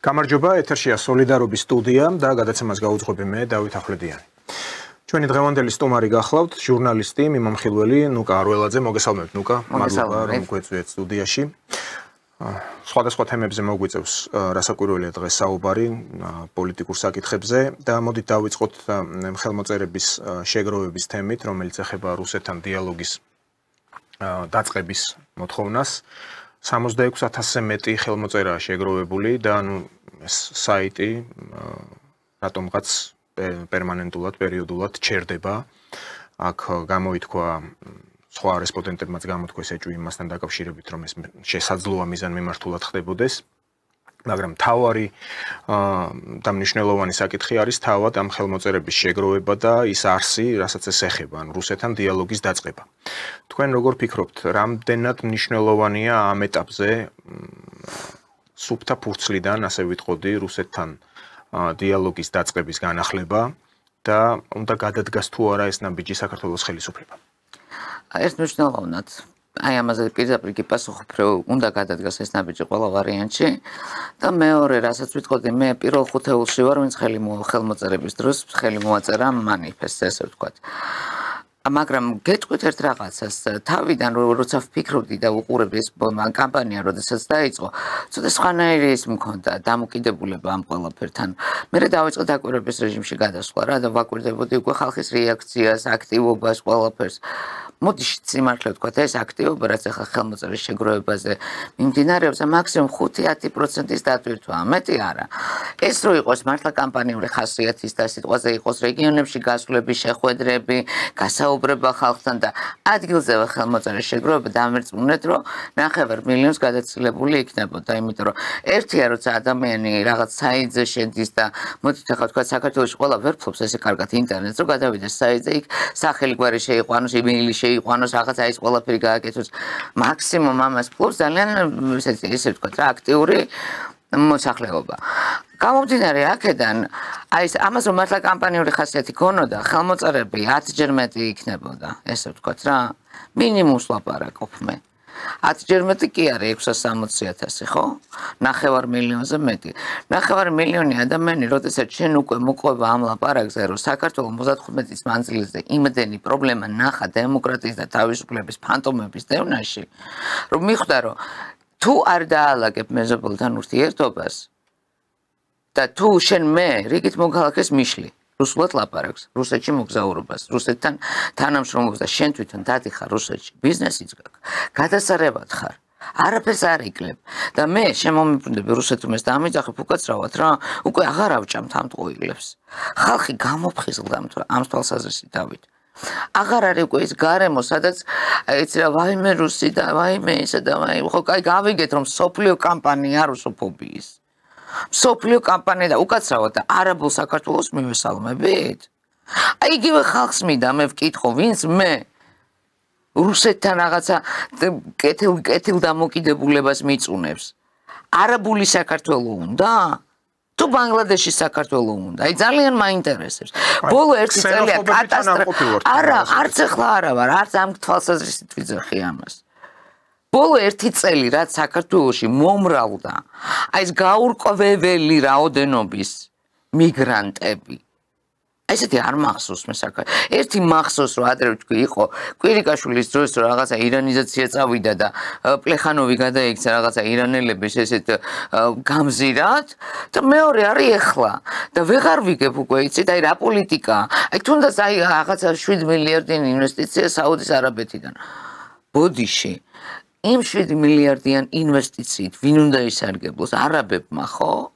გამარჯობა, ეთერშია სოლიდარობის სტუდია და გადაცემას გაუძღვები მე, დავით ახვლედიანი. ჩვენი დღევანდელი სტუმარი გახლავთ, ჟურნალისტი, მიმომხილველი ნუკა არველაძე. მოგესალმებით, ნუკა. მადლობა, რომ გვეწვიეთ სტუდიაში. სხვადასხვა თემებზე მოგვიწევს რასაკვირველია დღეს საუბარი პოლიტიკურ საკითხებზე და მოდით დავიწყოთ ხელმოწერების შეგროვების თემით, რომელიც ეხება რუსეთთან დიალოგის დაწყების მოთხოვნას. 66,000-ზე მეტი ხელმოწერაა შეგროვებული და ეს საიტი რატომღაც პერმანენტულად, პერიოდულად ჩერდება. აქ გამოითქვა სხვა რესპონდენტებმაც გამოთქვეს ეჭვი იმასთან დაკავშირებით, რომ ეს შესაძლოა მიზანმიმართულად ხდებოდეს. მაგრამ თავარი და მნიშვნელოვანი საკითხი არის თავად ამ ხელმოწერების შეგროვება და ის არსი, რასაც ეს ეხება, ანუ რუსეთთან დიალოგის დაწყება. თქვენ როგორ ფიქრობთ, რამდენად მნიშვნელოვანია ამ ეტაპზე სუფთა ფურცლიდან, ასე ვიტყოდი, რუსეთთან დიალოგის დაწყების განახლება და უნდა გადადგას თუ არა ეს ნაბიჯი საქართველოს ხელისუფლებამ? ერთ მნიშვნელოვნად აი ამაზე პირდაპირ გიპასუხებ, უნდა გადადგას ეს ნაბიჯი ყველა ვარიანტში და მეორე, რასაც ვიტყოდი, მე პირველ ხუთეულში ვარ, ვინც ხელმოწერების დროს ხელი მოაწერა მანიფესტს, ესე ვთქვათ. მაგრამ გეტყვით ერთ რაღაცას, თავიდან როცა ვფიქრობდი და უყურებდი ეს კამპანია, როდესაც დაიწყო, ცოტა სხვანაირი ის მქონდა დამოკიდებულება ამ ყველაფერთან. მე დავიწყე დაკვირვების რეჟიმში გადასვლა რა და ვაკვირდებოდი უკვე ხალხის რეაქციას, აქტივობას, ყველაფერს. მოდი სიმართლე ვთქვათ, ეს აქტივობა, რაც ახლა ხელმოწერის შეგროვებაზე მიმდინარეობს, მაქსიმუმ 5-10%-ის დატვირთვაა, მეტი არა. ეს რო იყოს მართლა კამპანიური ხასიათის და სიტყვაზე იყოს რეგიონებში გასვლები, შეხვედრები, გასაუბრება ხალხთან და ადგილზევე ხელმოწერის შეგროვება დამერწმუნეთ, რომ 9 მილიონს გადაცილებული იქნებოდა, იმიტომ რომ ერთია, როცა ადამიანი რაღაც საიტზე შედის და მოდით ახლა ვთქვათ, საქართველოში ყველა ვერ ფლობს ესე კარგად ინტერნეტს, რომ გადავიდეს საიტზე, იქ სახელი გვარი შეიყვანოს, იმეილი შეიყვანოს, რაღაცა ის ყველაფერი გააკეთოს. მაქსიმუმ ამას ფლობს ძალიან ესე ვთქვათ რა, აქტიური მოსახლეობა. გამომდინარე აქედან, აი ეს ამას რომ მართლა კამპანიური ხასიათი ქონოდა, ხელმოწერები 10-ჯერ მეტი იქნებოდა, ესე ვთქვათ რა. მინიმუმს ვლაპარაკობ მე. 10-ჯერ მეტი კი არის 660,000, ხო? 9 მილიონზე მეტი. 9 მილიონი ადამიანი, როდესაც შენ უკვე მოყვება ამ ლაპარაკზე, რომ საქართველოს 35 მანძილზე იმდენი პრობლემა ნახა დემოკრატიის და თავისუფლების ფანტომების დევნაში, რომ მიხვდა, რომ თუ არ დაალაგებ მეზობელთან ურთიერთობას და თუ შენ მე რიგით მოქალაქეს მიშლი რუსულად ლაპარაკს, რუსეთში მოგზაურობას, რუსეთთან თანამშრომლობს და შენ თვითონ დადიხარ რუსეთში, ბიზნესიც გაქვს, გადასარევად ხარ, არაფერს არ იკლებ და მე შემომიბრუნდები რუსეთումეს და ამიძახებ უკაცრავად რა, უკვე აღარ ავჭამთ ამ ტყუილებს. ხალხი გამოფხიზლდა ამ თვალსაზრისით დავით. აღარ არის უკვე ის გარემო, სადაც ეცი რა ვაიმე რუსი და ვაიმე ისე და ვაიმე, ხო კაი გავიგეთ რომ სოფლიო კამპანია რუსოფობიის. სოფლიო კამპანია და უკაცრავად და არაბულ საქართველოს მივესალმებით. აი იგივე ხალხს მინდა მე ვკითხო, ვინც მე რუსეთთან რაღაცა კეთილ დამოკიდებულებას მიწუნებს. არაბული საქართველო უნდა? თუ ბანგლადეშის საქართველო უნდა. აი ძალიან მაინტერესებს. ბოლო ერთი წელია კატასტროფა. არა, არც ახლა არა ვარ, არც ამ თვალსაზრისით ვიძახი ამას. ბოლო ერთი წელი რაც საქართველოში მომრავლდა, აი ეს გაურკვეველი რაოდენობის მიგრანტები. აი ესეთი არ მახსოვს მე საქართველოს. ერთი მახსოვს რომ ადრე თქვი იყო კვირიკაშვილის დროს რომ რაღაცა ირანიზაცია წავიდა და პლეხანოვი გადაიქცა რაღაცა ირანელების ესეთ გამზირად და მეორე არის ეხლა და ვეღარ ვიგებ უკვე იცით აი რა პოლიტიკაა. აი თუნდაც აი რაღაცა 7 მილიარდიანი ინვესტიცია საუდის არაბეთიდან. ბოდიში იმ 7 მილიარდიან ინვესტიციით ვინ უნდა ისარგებლოს? არაბებმა, ხო?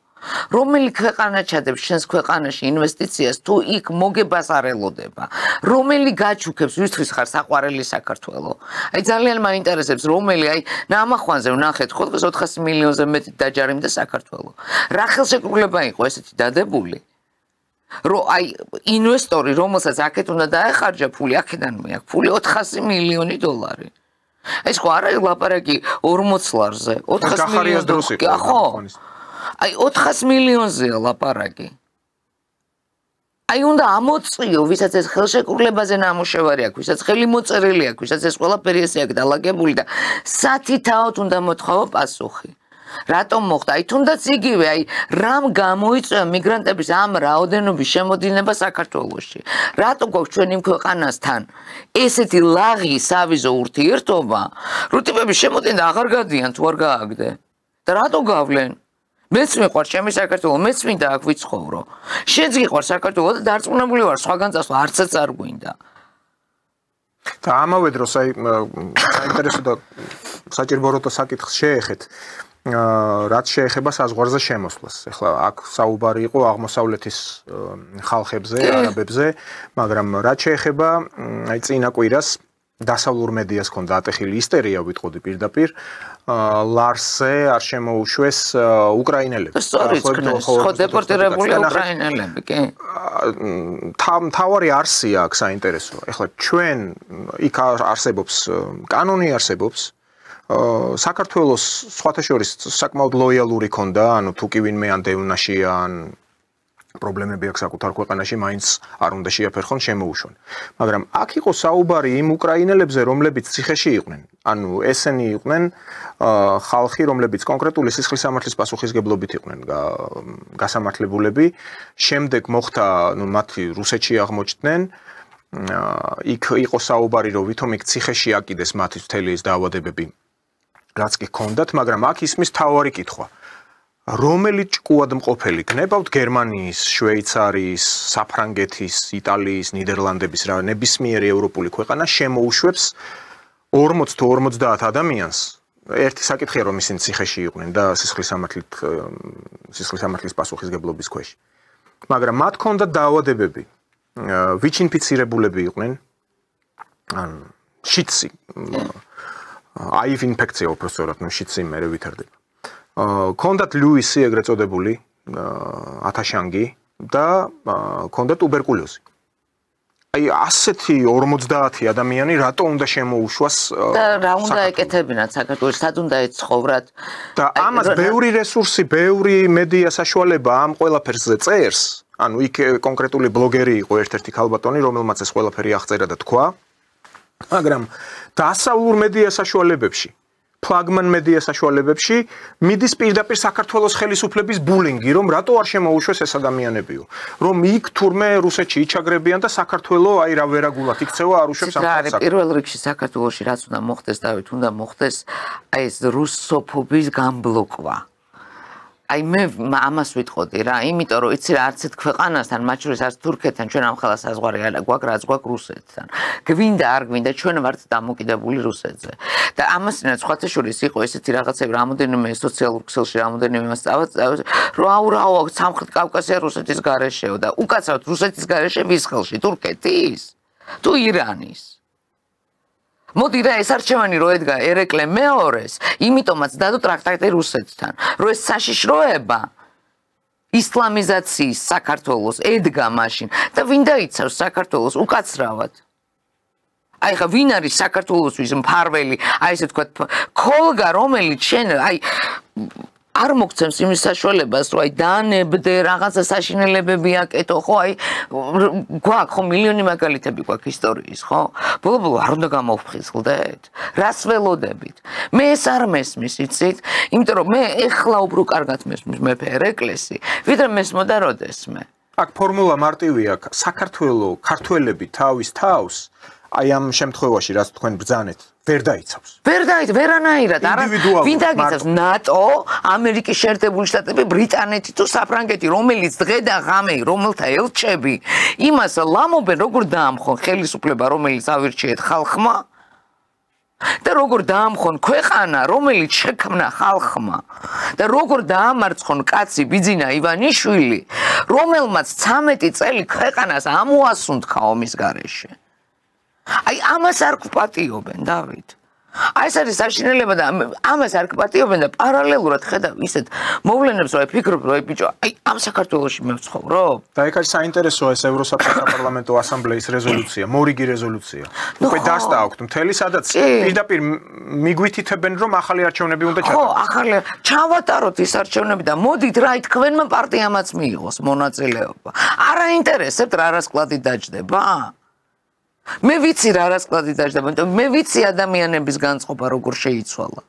რომელი ქვეყანა ჩადებს შენს ქვეყანაში ინვესტიციას თუ იქ მოგებას არ ელოდება? რომელი გაჩუქებს ვისთვის ხარ საყვარელი საქართველო? აი ძალიან მაინტერესებს რომელი აი ნამახვანზე ვნახეთ ხო დღეს 400 მილიონზე მეტი დაჯარიმდა საქართველო. რა ხელშეკრულება იყო ესეთი დადებული? რომ აი ინვესტორი რომელსაც აქეთ უნდა დაეხარჯა ფული, აქედან მეაქვს ფული 400 მილიონი დოლარი. ეს ხო არა ლაპარაკი 40 ლარზე, 400 მილიონი დოლარი. ხო? აი 400 მილიონზეა ლაპარაკი. აი უნდა ამოწიო, ვისაც ეს ხელშეკრულებაზე ნამუშევარი აქვს, ვისაც ხელი მოწერილი აქვს, ვისაც ეს ყველაფერი ესე აქვს დალაგებული და სათითაოდ უნდა მოთხოვო პასუხი. რატომ მოხდა? აი თუნდაც იგივე, აი რამ გამოიწვია მიგრანტების ამ რაოდენობის შემოდინება საქართველოში? რატო გვაქვს ჩვენ იმ ქვეყანასთან ესეთი ლაღი სავიზო ურთიერთობა, რომ ტიპები შემოდინდა აღარ გადიან თუ არ გააგდე? და რატო გავლენ? მეც მიყვარს ჩემი საქართველო, მეც მინდა აქ ვიცხოვრო. შენც გიყვარს საქართველო და დარწმუნებული ვარ, სხვაგან წასვლა არცაც არ გვინდა. და ამავე დროს აი საინტერესო და საჭიროა საკითხს შეეხეთ. რაც შეეხება საზღვარზე შემოსვლას. ეხლა აქ საუბარი იყო აღმოსავლეთის ხალხებზე, არაბებზე, მაგრამ რაც შეეხება აი წინა კვირას დასავლურ მედიას ჰქონდა ატეხილი ისტერია, ვიტყოდი პირდაპირ, ლარსზე არ შემოუშვეს უკრაინელები. ხო, დეპორტირებული უკრაინელები, კი. თავარი არსია აქ საინტერესო. ეხლა ჩვენ იქ არსებობს კანონი არსებობს. საქართველოს სხვათა შორის საკმაოდ ლოიალური ქონდა, ანუ თუ კი ვინმე ან დევნაშია ან პრობლემები აქვს საკუთარ ქვეყანაში, მაინც არ უნდა შეაფერხონ, შემოუშვან. მაგრამ აქ იყო საუბარი იმ უკრაინელებზე, რომლებიც ციხეში იყვნენ. ანუ ესენი იყვნენ ხალხი, რომლებიც კონკრეტული სისხლისამართლის პასუხისგებლობით იყვნენ გასამართლებულები. შემდეგ მოხდა, მათი რუსეთში აღმოჩნდნენ. იქ იყო საუბარი, რომ ვითომ იქ ციხეში აკიდეს მათი მთელი ეს დაავადებები. რაც კი ჰქონდათ, მაგრამ აქ ისმის თავარი კითხვა. რომელი ჭკუადმყოფელი გნებავთ გერმანიის, შვეიცარიის, საფრანგეთის, იტალიის, ნიდერლანდების რა ნებისმიერი ევროპული ქვეყანა შემოუშვებს 40 თუ 50 ადამიანს. ერთი საკითხია რომ ისინი ციხეში იყვნენ და სისხლისამართლის პასუხისგებლობის ქვეშ. მაგრამ მათ ჰქონდათ დაავადებები. ვიჩინფიცირებულები იყვნენ. ან შიცი აივ ინფექცია უბრალოდ შიცი მე ვითარდება. ქონდათ ლუისი ეგრეთ წოდებული ათაშანგი და ქონდათ ტუბერკულოზი. აი ასეთი 50 ადამიანი რატო უნდა შემოუშვას და რა უნდა ეკეთებინათ საქართველოს, სად უნდა ეცხოვრათ? და ამას ბევრი რესურსი, ბევრი მედია საშუალება ამ ყველაფერს წერს. ანუ იქ კონკრეტული ბლოგერი იყო ერთ-ერთი ქალბატონი, რომელმაც ეს ყველაფერი აღწერა და თქვა. მაგრამ დასავლურ მედია საშუალებებში, ფლაგმან მედია საშუალებებში მიდის პირდაპირ საქართველოს ხელისუფლების ბულინგი, რომ რატო არ შემოუშვეს ეს ადამიანებიო. რომ იქ თურმე რუსეთში იჩაგრებიან და საქართველოს აი რა ვერაგულად იქცევა არ უშვებს ამ ხალხს. პირველ რიგში საქართველოში რაც უნდა მოხდეს, დავით, უნდა მოხდეს აი ეს რუსოფობის გამბლოკვა. აი მე ამას ვიტყოდი რა, იმიტომ რომ იცი რა, არც ერთ ქვეყანასთან, მათ შორის არც თურქეთთან ჩვენ ამ ხელას საზღვარი არ გვაქვს, რაც გვაქვს რუსეთთან. გვინდა არ გვინდა, ჩვენ ვართ დამოკიდებული რუსეთზე. და ამასთანაც სხვათა შორის იყო ესეთი რაღაცები, რამოდენიმე სოციალურ ქსელში რამოდენიმე მასწავლად, რომ აუ სამხრეთ კავკასია რუსეთის გარეშეო და უკაცრავად რუსეთის გარეშე ვის ხელში, თურქეთის თუ ირანის. მოდი რა ეს არჩევანი რო ედგა ერეკლე მეორეს, იმიტომაც დადო ტრაქტატი რუსეთთან, რომ ეს საშიშროება ისლამიზაციის საქართველოს ედგა მაშინ და ვინ დაიცავს საქართველოს უკაცრავად. აი ხა ვინ არის საქართველოსთვის მფარველი, აი ესე თქვა ქოლგა, რომელიც შენ აი არ მოგცემს იმის საშუალებას, რომ აი დანებდე რაღაცა საშინელებები აკეთო, ხო, აი გვაქვს ხო მილიონი მაგალითები გვაქვს ისტორიის, ხო? ბოლო-ბოლო არ უნდა გამოვფხიზლდეთ? რას ველოდებით? მე ეს არ მესმის, იცით? იმიტომ რომ მე ეხლა უფრო კარგად მესმის მეფე ერეკლესი, ვიდრე მესმოდა როდესმე. აქ ფორმულა მარტივია, საქართველოს ქართველები თავის თავს აი ამ შემთხვევაში რაც თქვენ ბრძანეთ ვერ დაიცავს. ვერანაირად, არა ვინ დაგიცავს ნატო, ამერიკის შეერთებული შტატები, ბრიტანეთი თუ საფრანგეთი, რომელიც დღე და ღამე რომელთა ელჩები იმას ლამობენ, როგორ დაამხონ ხელისუფლება, რომელიც ავირჩიეთ ხალხმა და როგორ დაამხონ ქვეყანა, რომელიც შექმნა ხალხმა და როგორ დაამარცხონ კაცი ბიძინა ივანიშვილი, რომელმაც 13 წელი ქვეყანას ამოასუნთქა ომის გარეშე. აი ამას არ გვპატიობენ, დავით. აი ეს არის საშინელება და ამას არ გვპატიობენ და პარალელურად ხედავ ისეთ მოვლენებს, რომ ფიქრობ, რომ ბიჭო, აი ამ საქართველოში მე ვცხოვრობ. და ეგ არის საინტერესოა ეს ევროსაპარლამენტო ასამბლეის რეზოლუცია, მორიგი რეზოლუცია. უკვე დასტა აქვთ მთელი, სადაც პირდაპირ მიგვითითებენ, რომ ახალი არჩევნები უნდა ჩატარდეს. ხო, ახალი ჩავატაროთ ის არჩევნები და მოდით რა თქვენმა პარტიამაც მიიღოს მონაწილეობა. არ აინტერესებთ რა რასკლადი დაჯდება? მე ვიცი რა რასკლადი დაჯდება, მე ვიცი ადამიანების განწყობა როგორ შეიცვალა.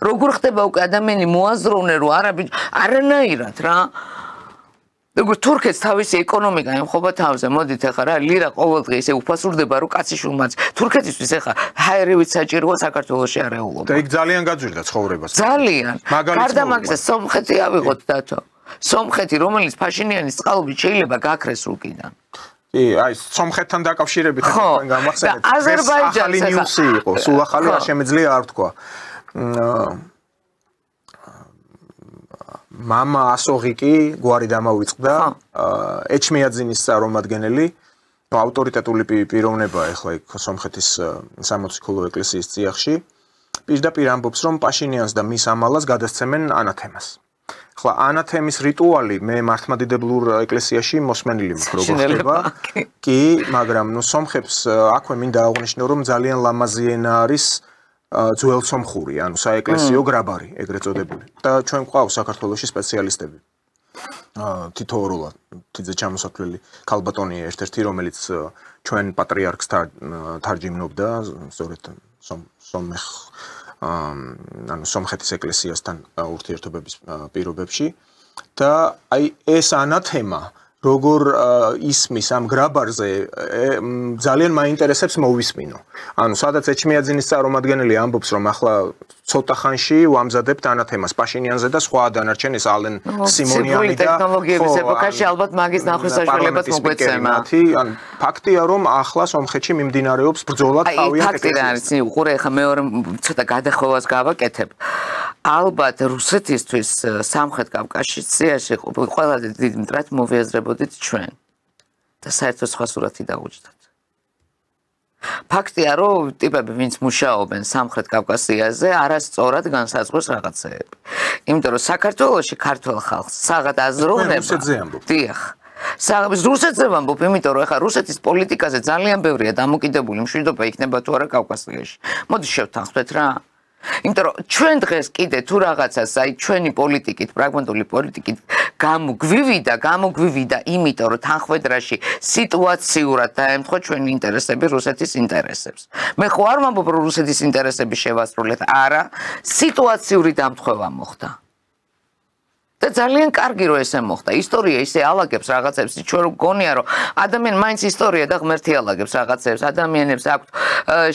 როგორ ხდება უკვე ადამიანი მოაზროვნე რომ არანაირად რა როგორ თურქეთს თავისი ეკონომიკა ემხობა თავზე მოდით ახლა რა ლირა ყოველდღე ისე უფასურდება რომ კაცი შულმაც თურქეთისთვის ახლა ჰაერივით საჭიროა საქართველოში არ ეულობა და იქ ძალიან გაძვირდა ცხოვრებას ძალიან გარდა მაგისა სომხეთი ავიღოთ დათო სომხეთი რომელიც ფაშინიანის წყალობით შეიძლება გაქრეს რუკიდან კი აი სომხეთთან დაკავშირებით თქვენ გამახსენეთ აზერბაიჯანი ნიუსი იყო სულ ახალი არ შემეძლია არ თქვა მამა ასოღიკი გვარი დამავიწყდა ეჩმიაძინის წარმომადგენელი ავტორიტეტული პიროვნება ახლა იქ სომხეთის სამოციქულო ეკლესიის წიაღში პირდაპირ ამბობს რომ პაშინიანს და მის ამალას გადასცემენ ანათემას ახლა ანათემის რიტუალი მე მართლმადიდებლურ ეკლესიაში მოსმენილი როგორ ხდება კი მაგრამ ნუ სომხებს აქვე მინდა აღვნიშნო რომ ძალიან ლამაზი ენა არის ძველსომხური, ანუ საეკლესიო გრაბარი, ეგრეთ წოდებული. და ჩვენ გვყავს საქართველოში სპეციალისტები. თითოეულად თიძე ჩამოსათვლელი ქალბატონი ერთ-ერთი, რომელიც ჩვენ პატრიარქს თარჯიმნობდა, სწორედ სომხ ანუ სომხეთის ეკლესიასთან ურთიერთობების პირობებში და აი ეს ანათემა როგორ ისმის ამ გრაბარზე ძალიან მაინტერესებს მოვისმინო. ანუ სადაც ეჩმიაძინის წარმომადგენელი ამბობს რომ ახლა ცოტა ხანში ვამზადებთ ანათემას პაშინიანზე და სხვა დანარჩენ ეს ალენ სიმონიანი და ტექნოლოგიების ეპოქაში ალბათ მაგის ნახვის საშუალებაც მოგვეცემა. ან ფაქტია რომ ახლა სომხეთში მიმდინარეობს ბრძოლა თავიანთ ფაქტია არის უყურე ხა მეორე ცოტა გადახოვას გავაკეთებ. ალბათ რუსეთისთვის სამხრეთ კავკასიაში ყველაზე დიდ მტრად მოვიაზრებოდით ჩვენ და საერთოდ სხვა სურათი დაუჯდათ. ფაქტია რომ ტიპები ვინც მუშაობენ სამხრეთ კავკასიაზე არასწორად განსაზღვრეს რაღაცეები. იმიტომ რომ საქართველოში ქართულ ხალხს საღად აზროვნება. დიახ. რუსეთზე ვამბობ, იმიტომ რომ ახლა რუსეთის პოლიტიკაზე ძალიან ბევრია დამოკიდებული მშვიდობა იქნება თუ არა კავკასიაში. მოდი შევთანხმდეთ რა. იმიტომ რომ ჩვენ დღეს კიდე თუ რაღაცას აი ჩვენი პოლიტიკით, პრაგმატული პოლიტიკით გამოგვივიდა, იმიტომ რომ თანხმედრაში სიტუაციურად დაემთხვა ჩვენი ინტერესები რუსეთის ინტერესებს. მე ხო არ ვამბობ რომ რუსეთის ინტერესები შევასრულეთ, არა, სიტუაციური დამთხევა მოხდა. და ძალიან კარგი რომ ესე მოხდა. ისტორია ისე ალაგებს რაღაცებს, ჩვენ რომ გონია რომ ადამიანი მაინც ისტორია და ღმერთი ალაგებს რაღაცებს, ადამიანებს აქვთ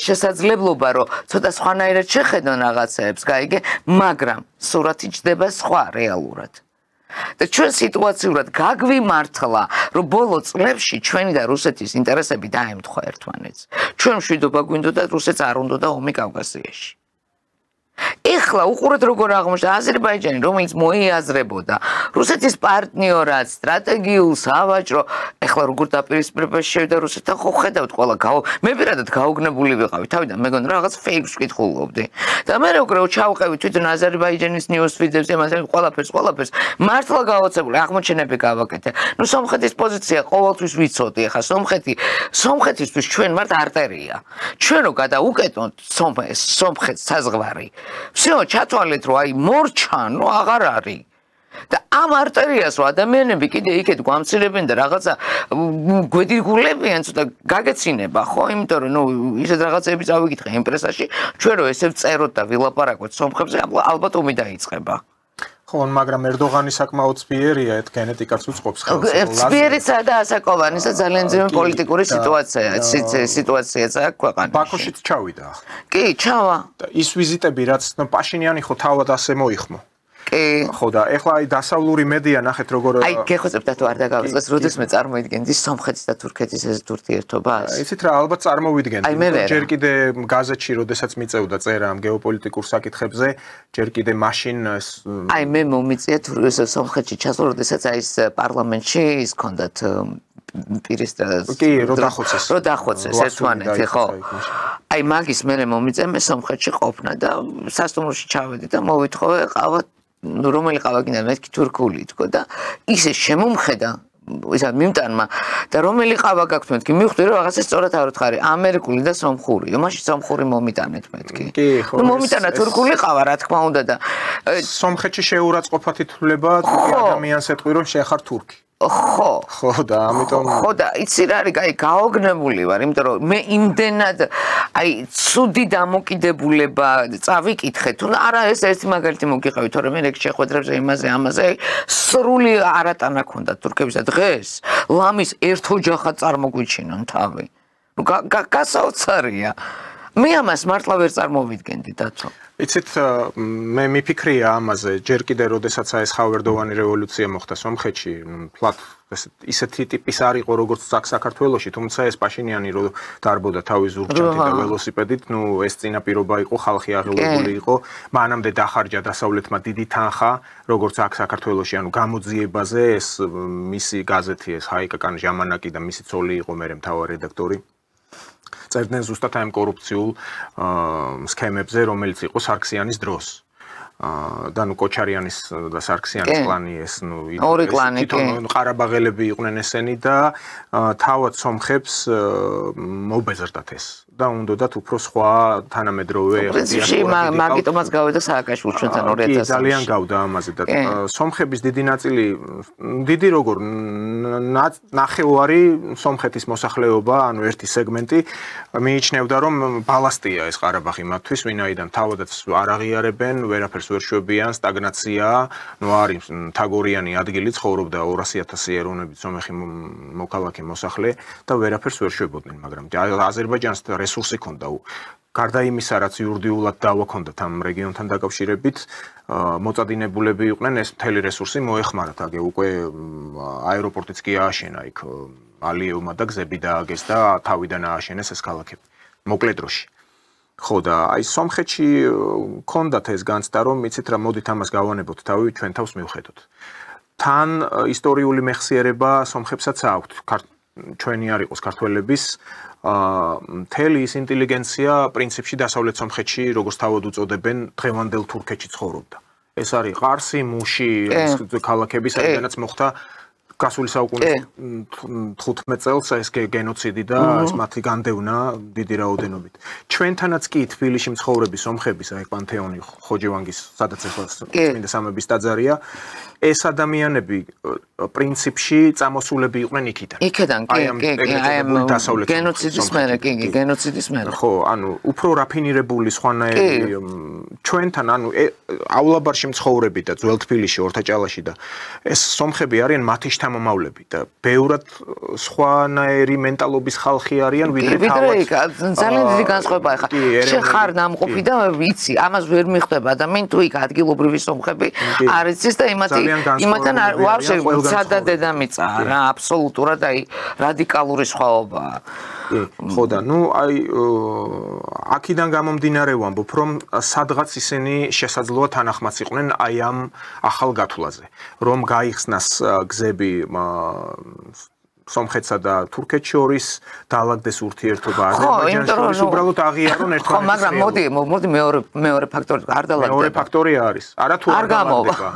შესაძლებლობა რომ ცოტა სხვანაირად შეხედონ რაღაცებს, გაიგე, მაგრამ სურათი ჯდება სხვა რეალურად. და ჩვენ სიტუაციურად გაგვიმართლა, რომ ბოლო წლებში ჩვენი და რუსეთის ინტერესები დაემთხვა ერთმანეთს. ჩვენ მშვიდობა გვინდოდა და რუსეთს არ უნდოდა ომი კავკასიაში. ეხლა უყურეთ როგორ აღმოჩნდა აზერბაიჯანი რომელიც მოიაზრებოდა რუსეთის პარტნიორად სტრატეგიულ სავაჭრო ეხლა როგორ დაპირისპირებაში შევიდა რუსეთთან ხო ხედავთ ყველა მე პირადად გაუგნებული ვიყავი თავიდან მეგონა რაღაც ფეიქს ვკითხულობდი და მე როგორ ჩავყევი თვითონ აზერბაიჯანის ნიუსფიდებს იმასე ყველაფერს მართლა გავაცებული აღმოჩენები გავაკეთე ნუ სომხეთის პოზიცია ყოველთვის ვიცოდი ეხლა სომხეთისთვის ჩვენ მართ არტერია ჩვენ რო გადაუკეტოთ სომხეთს საზღვარი всё, ჩათვალეთ რომ აი მორჩან, რომ აღარ არის. და ამ არტერიას რომ ადამიანები კიდე იქეთ გვამცირებენ და რაღაცა გვედირგულებიან, ცოტა გაგეცინება, ხო? იმიტომ რომ ნუ ისეთ რაღაცები წავიკითხე იმპრესაში, ჩვენ რო ესე ვწეროთ და ვილაპარაკოთ სომხებზე, ალბათ ომი დაიწყება. ხო, მაგრამ ერდოღანი საკმაოდ ძვიერია, ეს გენეტიკაც უწყობს ხელს. ძვიერისა და ასაკოვანისა ძალიან ძლიერი პოლიტიკური სიტუაციაა ქვეყანაში. ბაქოშიც ჩავიდა ახლა. კი, ჩავა. და ის ვიზიტები, რაც პაშინიანი ხო თავად ასე მოიხმო. კი. ხო და ეხლა აი დასავლური მედია ნახეთ როგორ აი გეხოცებთ თუ არ დაგავიწყდეს, როდესმე წარმოიდგენთ ის სომხეთის და თურქეთის ეს ურთიერთობას. იცით რა, ალბათ წარმოვიდგენთ. ჯერ კიდე გაზეთში, როდესაც მიწევდა წერა ამ გეოპოლიტიკურ საკითხებზე, ჯერ კიდე მაშინ აი მე მომიწია სომხეთში ჩასვლა, როდესაც აი ეს პარლამენტში ის ჰქონდათ კი, რო დახოცეს ერთმანეთი, ხო? აი მაგის მე მომიწია მე სომხეთში ყოფნა და სასტუმროში ჩავედი და მოვითხოვე ყავა რომელი ყავა გინდა მეთქი თურქული თქო და ისე შემომხედა ისა მიმტანმა და რომელი ყავა გაქვთ მეთქი მივხვდი რომ რაღაცა სწორად არ ვთხარი ამერიკული და სომხური მაშინ სომხური მომიტანეთ მეთქი ხო მომიტანა თურქული ყავა რა თქმა უნდა და სომხეთში შეურაცხყოფათ ითვლება ადამიანს ეთქვი რომ შეხარ თურქი ხო და ამიტომ ხო და იცი რა არის აი გაოგნებული ვარ იმიტომ რომ მე იმდენად აი ცუდი დამოკიდებულება წავიკითხე თუ არა ეს ერთი მაგალითი მოგიყავი თორემ მე ეგ შეხვედრებზე იმაზე ამაზე სრული არატანა ქონდა თურქებისა დღეს ლამის ერთ ოჯახად წარმოგვიჩინონ თავი გასაოცარია მე ამას მართლა ვერ წარმოვიდგენდი დათო იცით მე მიფიქრია ამაზე ჯერ კიდე როდესაც ეს ხავერდოვანი რევოლუცია მოხდა სომხეთში ფლატ ისეთი ტიპის არ იყო როგორც საქართველოში თუმცა ეს პაშინიანი რო დარბოდა თავის ზურგჭანთი და ველოსიპედით ნუ ეს წინაპირობა იყო ხალხი აღელვებული იყო მანამდე დახარჯა დასავლეთმა დიდი თანხა როგორც აქ საქართველოში ანუ გამოძიებაზე ეს მისი გაზეთი ეს ჰაიკაკან ჟამანაკი და მისი ცოლი იყო მე მთავარი რედაქტორი წერდნენ ზუსტად ამ კორუფციულ სქემებზე, რომელიც იყო სარქსიანის დროს. და ნუ კოჩარიანის და სარქსიანის კლანი ეს ნუ ორი კლანი თვითონ ყარაბაღელები იყვნენ ესენი და თავად სომხებს მობეზრდათ ეს და უნდათ უფრო სხვა თანამედროვე პრინციპში მაგიტომაც გავიდა სააკაშვილ ჩვენთან 2000 ძალიან გავდა ამაზე და სომხების დიდი ნაწილი დიდი როგორ ნახევარი სომხეთის მოსახლეობა ანუ ერთი სეგმენტი მიიჩნევდა რომ ბალასტია ეს ყარაბაღი მათთვის ვინაიდან თავადაც არ აღიარებენ ვერაფერს ვერ შვებიან სტაგნაცია ნუ არის თაგორიანი ადგილი ცხოვრობდა 200,000 ეროვნებით სომეხი მოქალაქე მოსახლე და ვერაფერს ვერ შვებოდნენ მაგრამ აზერბაიჯანს რესურსი ჰქონდა გარდა იმისა რაც იურიდიულად დავა ჰქონდათ ამ რეგიონთან დაკავშირებით მოწადინებულები იყვნენ ეს მთელი რესურსი მოეხმარათ აგე უკვე აეროპორტიც კი ააშენა იქ ალიევმა და გზები დააგეს და თავიდან ააშენეს ეს ქალაქები მოკლე დროში ხო და აი სომხეთში ჰქონდათ ეს განცდა რომ იცით რა მოდით ამას გავანებოთ თავი ჩვენ თავს მივხედოთ თან ისტორიული მეხსიერება სომხებსაც აქვთ ჩვენი არ იყოს ქართველების მთელი ის ინტელიგენცია პრინციპში დასავლეთ სომხეთში როგორც თავად უწოდებენ დღევანდელ თურქეთში ცხოვრობდა ეს არის ყარსი მუში ქალაქები საიდანაც მოხდა გასული საუკუნის 15 წელს ეს გენოციდი და ეს მათი განდევნა დიდი რაოდენობით. ჩვენთანაც კი თბილისში მცხოვრები სომხების აი პანთეონი ხოჯევანგის სადაც ახლა წმინდა სამების ტაძარია ეს ადამიანები პრინციპში წამოსულები იყვნენ იქიდან. იქიდან კი აი გენოციდის მერე კი გენოციდის მერე. ხო, ანუ უფრო რაფინირებული სხვანაირი ჩვენთან ანუ აულაბარში მცხოვრები და ძველ თბილისში ორთაჭალაში და ეს სომხები არიან მათი შთამომავლები და ბევრად სხვანაირი მენტალობის ხალხი არიან ვიდრე ძალიან დიდი განსხვავება ახლა შენ ხარ ნამყოფი და ვიცი ამას ვერ მიხვდება ადამიანი თუ იქ ადგილობრივი სომხები არ იცის და იმათთან ვაფშე სადა დედამიწა რა აბსოლუტურად აი რადიკალური სხვაობაა ხო და ნუ აი აქედან გამომდინარე ვამბობ რომ სადღაც ისინი შესაძლოა თანახმაც იყვნენ აი ამ ახალ გათვლაზე რომ გაიხსნას გზები სომხეთსა და თურქეთს შორის დაალაგდეს ურთიერთობა აზერბაიჯანს შორის უბრალოდ აღიარონ ერთმანეთს ხო მაგრამ მოდი მეორე ფაქტორი არ დაალაგდება მეორე ფაქტორი არის არა თუ არ დაალაგდება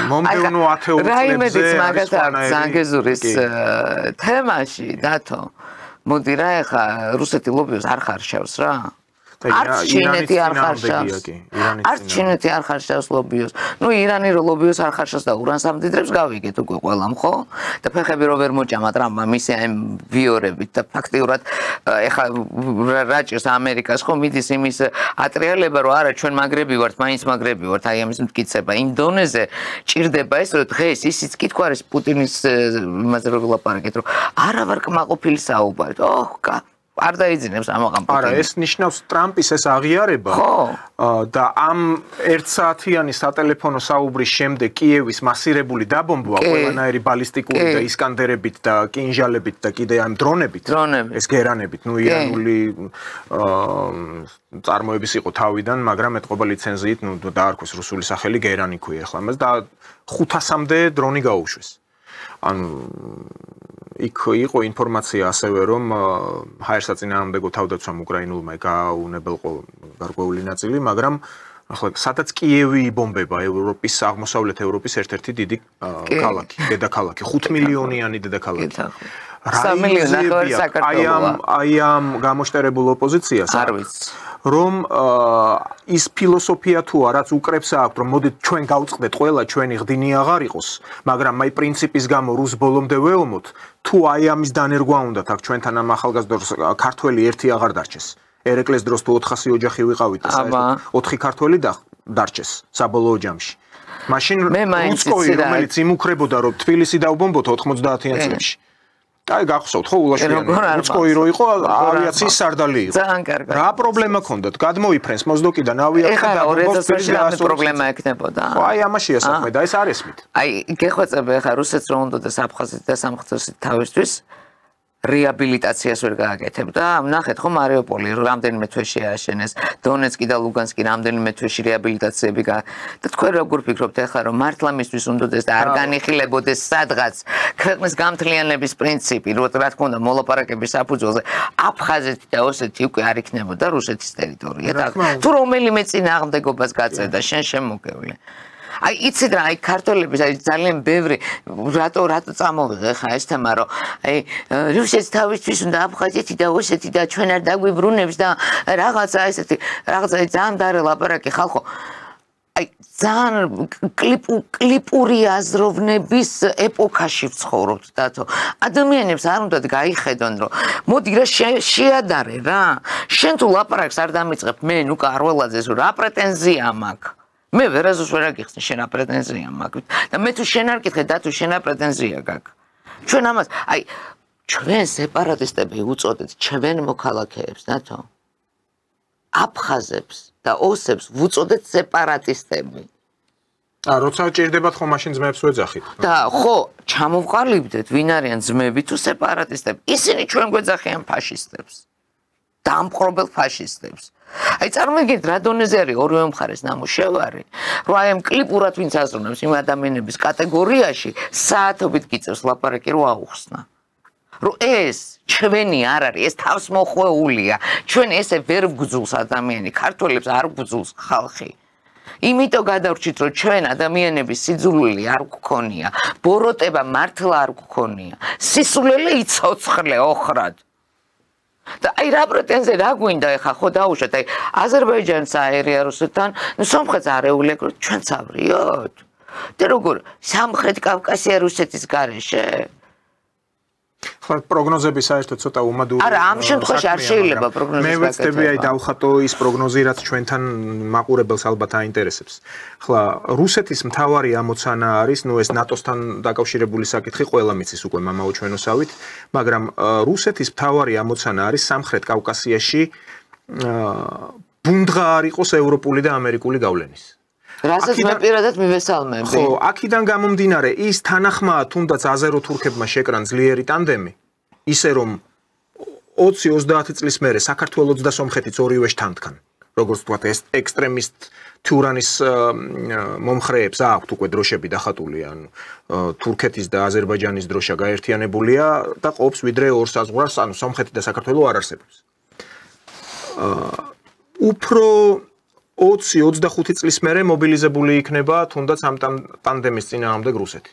მომდევნო 10 წლებზე რაიმედიც მაგათაც ზანგეზურის თემაში დათო მოდი რა ეხა რუსეთი ლობიოს არ ხარშავს რა არც ჩინეთი არ ხარშავს არც ჩინეთი არ ხარშავს ლობიოს ნუ ირანი რო ლობიოს არ ხარშავს და ურანს ამდიდრებს გავიგეთ უკვე ყველამ ხო და ფეხები რო ვერ მოჭამა ტრამპმა მისი აი ვიორებით და ფაქტიურად ეხა რაჭის ამერიკას ხო მიდის იმის ატრიალება რომ არა ჩვენ მაგრები ვართ მაინც მაგრამ ვართ აი ამის მტკიცება იმ დონეზე ჭირდება ეს რომ დღეს ისიც კითხვა არის პუტინის იმაზე რო ვილაპარაკეთ რომ არა ვარ კმაყოფილი საუბარით ოჰ არ დაიძინებს ამაღამ პუტინი. არა, ეს ნიშნავს ტრამპის ეს აღიარება და ამ 1 საათიანი სატელეფონო საუბრის შემდეგ კიევის მასირებული დაბომბვა ყველანაირი ბალისტიკური და ისკანდერებით და კინჟალებით და კიდე ამ დრონებით ეს გერანებით, ნუ ირანული წარმოების იყო თავიდან, მაგრამ ეთყობა ლიცენზიით, ნუ დაარქვეს რუსული სახელი გერანი ქვია ახლა მას და 500-მდე დრონი გაუშვეს. ანუ იქ იყო ინფორმაცია ასევე რომ ჰაერსაწინააღმდეგო თავდაცვამ უკრაინულმა გააუნებელყო გარკვეული ნაწილი, მაგრამ ახლა სადაც კიევი იბომბება ევროპის აღმოსავლეთ ევროპის ერთ-ერთი დიდი ქალაქი, დედაქალაქი, 5 მილიონიანი დედაქალაქი. 3 მილიონი ნახევარი საქართველოა. აი ამ გამოშტერებულ ოპოზიციას არ ვიცი. რომ ის ფილოსოფია თუ არაც უკრებს აქვს, რომ მოდით ჩვენ გავწყდეთ ყველა ჩვენი ღდინი აღარ იყოს, მაგრამ აი პრინციპის გამო რუს ბოლომდე ვეომოთ, თუ აი ამის დანერგვა უნდათ აქ ჩვენთან ამ ახალგაზრდებს ქართველი ერთი აღარ დარჩეს. ერეკლეს დროს თუ 400 ოჯახი ვიყავით და საერთოდ 4 ქართველი დარჩეს საბოლოო ჯამში. მაშინ რუსკოვი რომელიც იმუქრებოდა რომ თბილისი დაუბომბოთო 90-იან წლებში. აი გახსოვთ ხო ულაშიანი რუსკოვი რო იყო ავიაციის სარდალი იყო. ძალიან კარგი. რა პრობლემა ქონდათ? გადმოიფრენს მოსდოკიდან ავიაცია და ბომბოს პრობლემა ექნებოდა. ხო აი ამაშია საქმე და ეს არ ესმით. აი გეხვეწები ხა რუსეთს რომ უნდადეს აფხაზეთ და სამხატვრო თავისთვის რეაბილიტაციას ვერ გააკეთებ და ნახეთ ხო მარიუპოლი რამდენიმე თვეში ააშენეს დონეცკი და ლუგანსკი რამდენიმე თვეში რეაბილიტაციები და თქვენ როგორ ფიქრობთ ახლა რომ მართლა მისთვის უნდადეს და არ განიხილებოდეს სადღაც ქვეყნის გამთლიანების პრინციპი რა თქმა უნდა მოლაპარაკების საფუძველზე აფხაზეთი და ოსეთი უკვე არ იქნებოდა რუსეთის ტერიტორია და თუ რომელიმე წინააღმდეგობას გაწევდა შენ შემოგევლე აი იცით რა აი ქართველების აი ძალიან ბევრი რატო წამოვიღე ხა ეს თემა რომ აი რუსეთს თავისთვის უნდა აფხაზეთი და ოსეთი და ჩვენ არ დაგვიბრუნებს და რაღაცა ესეთი რაღაცა ძალიან დარე ლაპარაკი ხალხო აი ძალიან კლიპური აზროვნების ეპოქაში ვცხოვრობთ დათო ადამიანებს არ უნდათ გაიხედონ რომ მოდი რა შეადარე რა შენ თუ ლაპარაკს არ დამიწყებ მე ნუ კარველაძეს რა პრეტენზია მაქვს მე ვერაზოს ვერ აგიხსნი შენ აპრეტენზია მაქვს და მე თუ შენ არ კითხე და თუ შენ აპრეტენზია გაქვს ჩვენ ამას აი ჩვენ სეპარატისტები უწოდეთ ჩვენ მოქალაქეებს დათო აფხაზებს და ოსებს ვუწოდეთ სეპარატისტები როცა ჭირდებათ ხო მაშინ ძმებს ვეძახით და ხო ჩამოვყალიბდეთ ვინ არიან ძმები თუ სეპარატისტები ისინი ჩვენ გვეძახიან ფაშისტებს დამპყრობელ ფაშისტებს აი წარმოგიდგენთ რა დონეზე არის ორივე მხარეს ნამუშევარი რომ აი ამ კლიპურად ვინც აზროვნებს იმ ადამიანების კატეგორიაში საათობით გიწევს ლაპარაკი რომ აუხსნა რომ ეს ჩვენი არ არის ეს თავს მოხვეულია ჩვენ ესე ვერ გვგძულს ადამიანი ქართველებს არ გვგძულს ხალხი იმიტომ გადავრჩით რომ ჩვენ ადამიანების სიძულვილი არ გვქონია ბოროტება მართლა არ გვქონია სისულელე იცოცხლე ოხრად და აი რა პრეტენზია რა გვინდა ეხა ხო დაუშვათ აი აზერბაიჯანს აერია რუსეთთან ნუ სამხრეთს არეულე ჩვენც ავრიოთ და როგორ სამხრეთ კავკასია რუსეთის გარეშე ხო პროგნოზები საერთოდ ცოტა უმადური არა ამ შემთხვევაში არ შეიძლება პროგნოზის მე ვეცდები აი დავხატო ის პროგნოზი რაც ჩვენთან მაყურებელს ალბათ აინტერესებს ხლა რუსეთის მთავარი ამოცანა არის ნუ ეს ნატოსთან დაკავშირებული საკითხი ყველა მიცის უკვე მამაო ჩვენოსავით მაგრამ რუსეთის მთავარი ამოცანა არის სამხრეთ კავკასიაში ბუნდღა არ იყოს ევროპული და ამერიკული გავლენის რასაც მე პირადად მივესალმები. ხო, აქედან გამომდინარე, ის თანახმაა თუნდაც აზერო-თურქებმა შეკრან ძლიერი ტანდემი, ისე რომ 20-30 წლის მერე საქართველოს და სომხეთიც ორივე შთანთქან. როგორც ვთქვათ, ეს ექსტრემისტ თურანის მომხრეებს აქვთ უკვე დროშები დახატული, ანუ თურქეთის და აზერბაიჯანის დროშა გაერთიანებულია და ყოფს ვიდრე ორ საზღვრას, ანუ სომხეთი და საქართველო არ არსებობს. უფრო 20-25 წლის მერე მობილიზებული იქნება თუნდაც ამ ტანდემის წინააღმდეგ რუსეთი.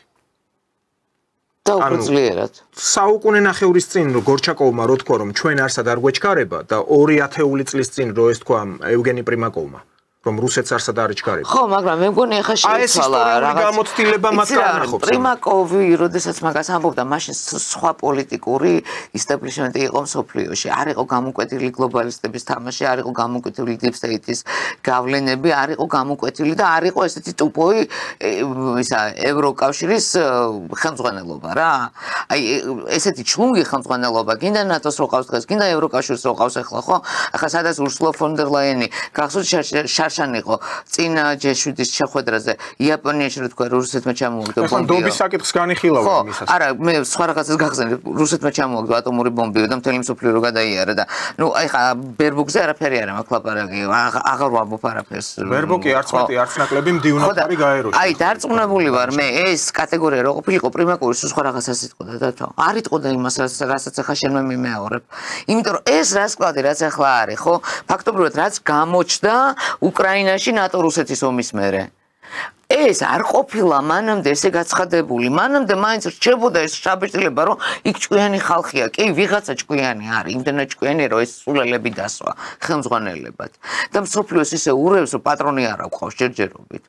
და უფრო ძლიერად. საუკუნე ნახევრის წინ გორჩაკოვმა რო თქვა რომ ჩვენ არსად არ გვეჩქარება და 2 ათეული წლის წინ რო ეს თქვა ევგენი პრიმაკოვმა რომ რუსეთს არსად არ ეჩქარება. ხო, მაგრამ მე მგონი ახლა შეიცვალა რაღაც გამოცდილება მათ განახობს. პრიმაკოვი, როდესაც მაგას ამბობდა, მაშინ სხვა პოლიტიკური ისტაბლიშმენტი იყო მსოფლიოში. არ იყო გამოკვეთილი გლობალისტების თამაში, არ იყო გამოკვეთილი deep state-ის გავლენები, არ იყო გამოკვეთილი და არ იყო ესეთი ტუპოი ისა ევროკავშირის ხელმძღვანელობა რა. აი ესეთი ჩლუნგი ხელმძღვანელობა, გინდა ნატოს რო ყავს დღეს, გინდა ევროკავშირს რო ყავს ახლა, ხო? ახლა სადაც ურსულა ფონ დერ ლაიენი გახსოვთ იყო წინა G7-ის შეხვედრაზე იაპონიაში რო თქვა რუსეთმა ჩამოუგდა ბომბი. ხო, დობის საკითხს განიხილავდა მისას. არა, მე სხვა რაღაცას გახსენებ. რუსეთმა ჩამოუგდა ატომური ბომბი და მთელი მსოფლიო რო გადაიარა და ნუ აი ხა ბერბოკზე არაფერი არა მაქვს ლაპარაკი. აღარ ვამბობ არაფერს. ბერბოკი არც მეტი არც ნაკლები მდივნად არის გაეროში. აი დარწმუნებული ვარ მე ეს კატეგორია რო ყოფილიყო პრიმაკოვი სხვა რაღაცას იტყოდა დათო. არ იტყოდა იმას რასაც ახლა შენ მე მიმეორებ. იმიტომ რომ ეს რასკლადი რაც ახლა არის, ხო? ფაქტობრივად რაც გამოჩნდა უკრაინაში ნატო-რუსეთის ომის მერე. ეს არ ყოფილა მანამდე ესე გაცხადებული. მანამდე მაინც რჩებოდა ეს შაბეჭდილება, რომ იქ ჭკვიანი ხალხია. კი, ვიღაცა ჭკვიანი არის, იმდენად ჭკვიანი, რომ ეს სულელები დასვა ხელმძღვანელებად. და მსოფლიოს ისე ურევს, რომ პატრონი არ აქვს ჯერჯერობით.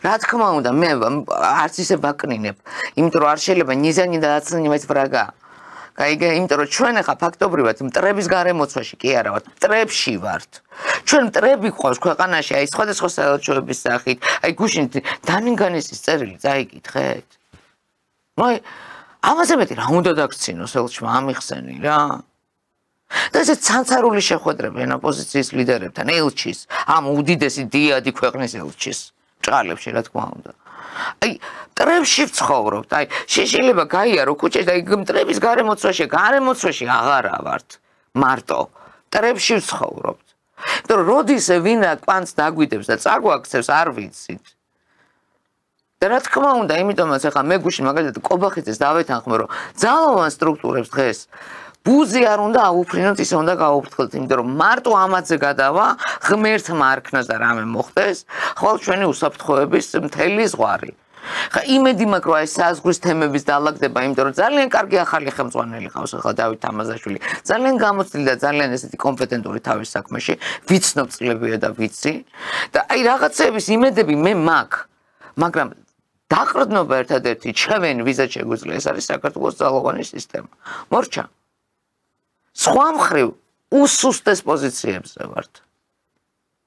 რა თქმა უნდა, მე არც ისე ვაკნინებ, იმიტომ რომ არ შეიძლება ნიზანი და აცნიმა ეს ბრაგა. გაიგე, იმიტომ რომ ჩვენ ახლა ფაქტობრივად მტრების გარემოცვაში კი არა ვართ, მტრებში ვართ. ჩვენ მტრები გვყავს ქვეყანაში, აი სხვადასხვა საელჩოების სახით, აი გუშინ დანინგანესის წერილი წაიკითხეთ. აი ამაზე მეტი რა უნდა დაგცინოს ელჩმა ამიხსენი რა. და ეს ცანცარული შეხვედრებიან ოპოზიციის ლიდერებთან, ელჩის, ამ უდიდესი დიადი ქვეყნის ელჩის ჭყალებში რა თქმა უნდა. აი მტრებში ვცხოვრობთ, აი შეიძლება გაიარო ქუჩაში და აი მტრების გარემოცვაში აღარა ვართ მარტო მტრებში ვცხოვრობთ. იმიტომ რომ როდის ვინა კვანძს დაგვიდებს და წაგვაქცევს არ ვიცით. და რა თქმა უნდა, იმიტომაც ახლა მე გუშინ მაგალითად კობახიძეს დავეთანხმე, რომ ძალოვან სტრუქტურებს დღეს ბუზი არ უნდა აუფრინოთ, ისე უნდა გაუფრთხილოთ, იმიტომ რომ მარტო ამაზე გადავა, ღმერთმა არ ქნას და რამე მოხდეს, ხვალ ჩვენი უსაფრთხოების მთელი ზღვარი. ხა იმედი მაქვს, რომ აი საზღვრის თემების დაალაგდება, იმიტომ რომ ძალიან კარგი ახალი ხელმძღვანელი ყავს ახლა დავით თამაზაშვილი. ძალიან გამოცდილი და ძალიან ესეთი კომპეტენტური თავის საქმეში, ვიცნობ წლებია და ვიცი. და აი რაღაცების იმედები მე მაქვს, მაგრამ დაყრდნობა ერთადერთი ჩემენ ვიზა შეგვიძლია, ეს არის საქართველოს ძალოვანი სისტემა. მორჩა სხვა მხრივ უსუსტეს პოზიციებზე ვართ.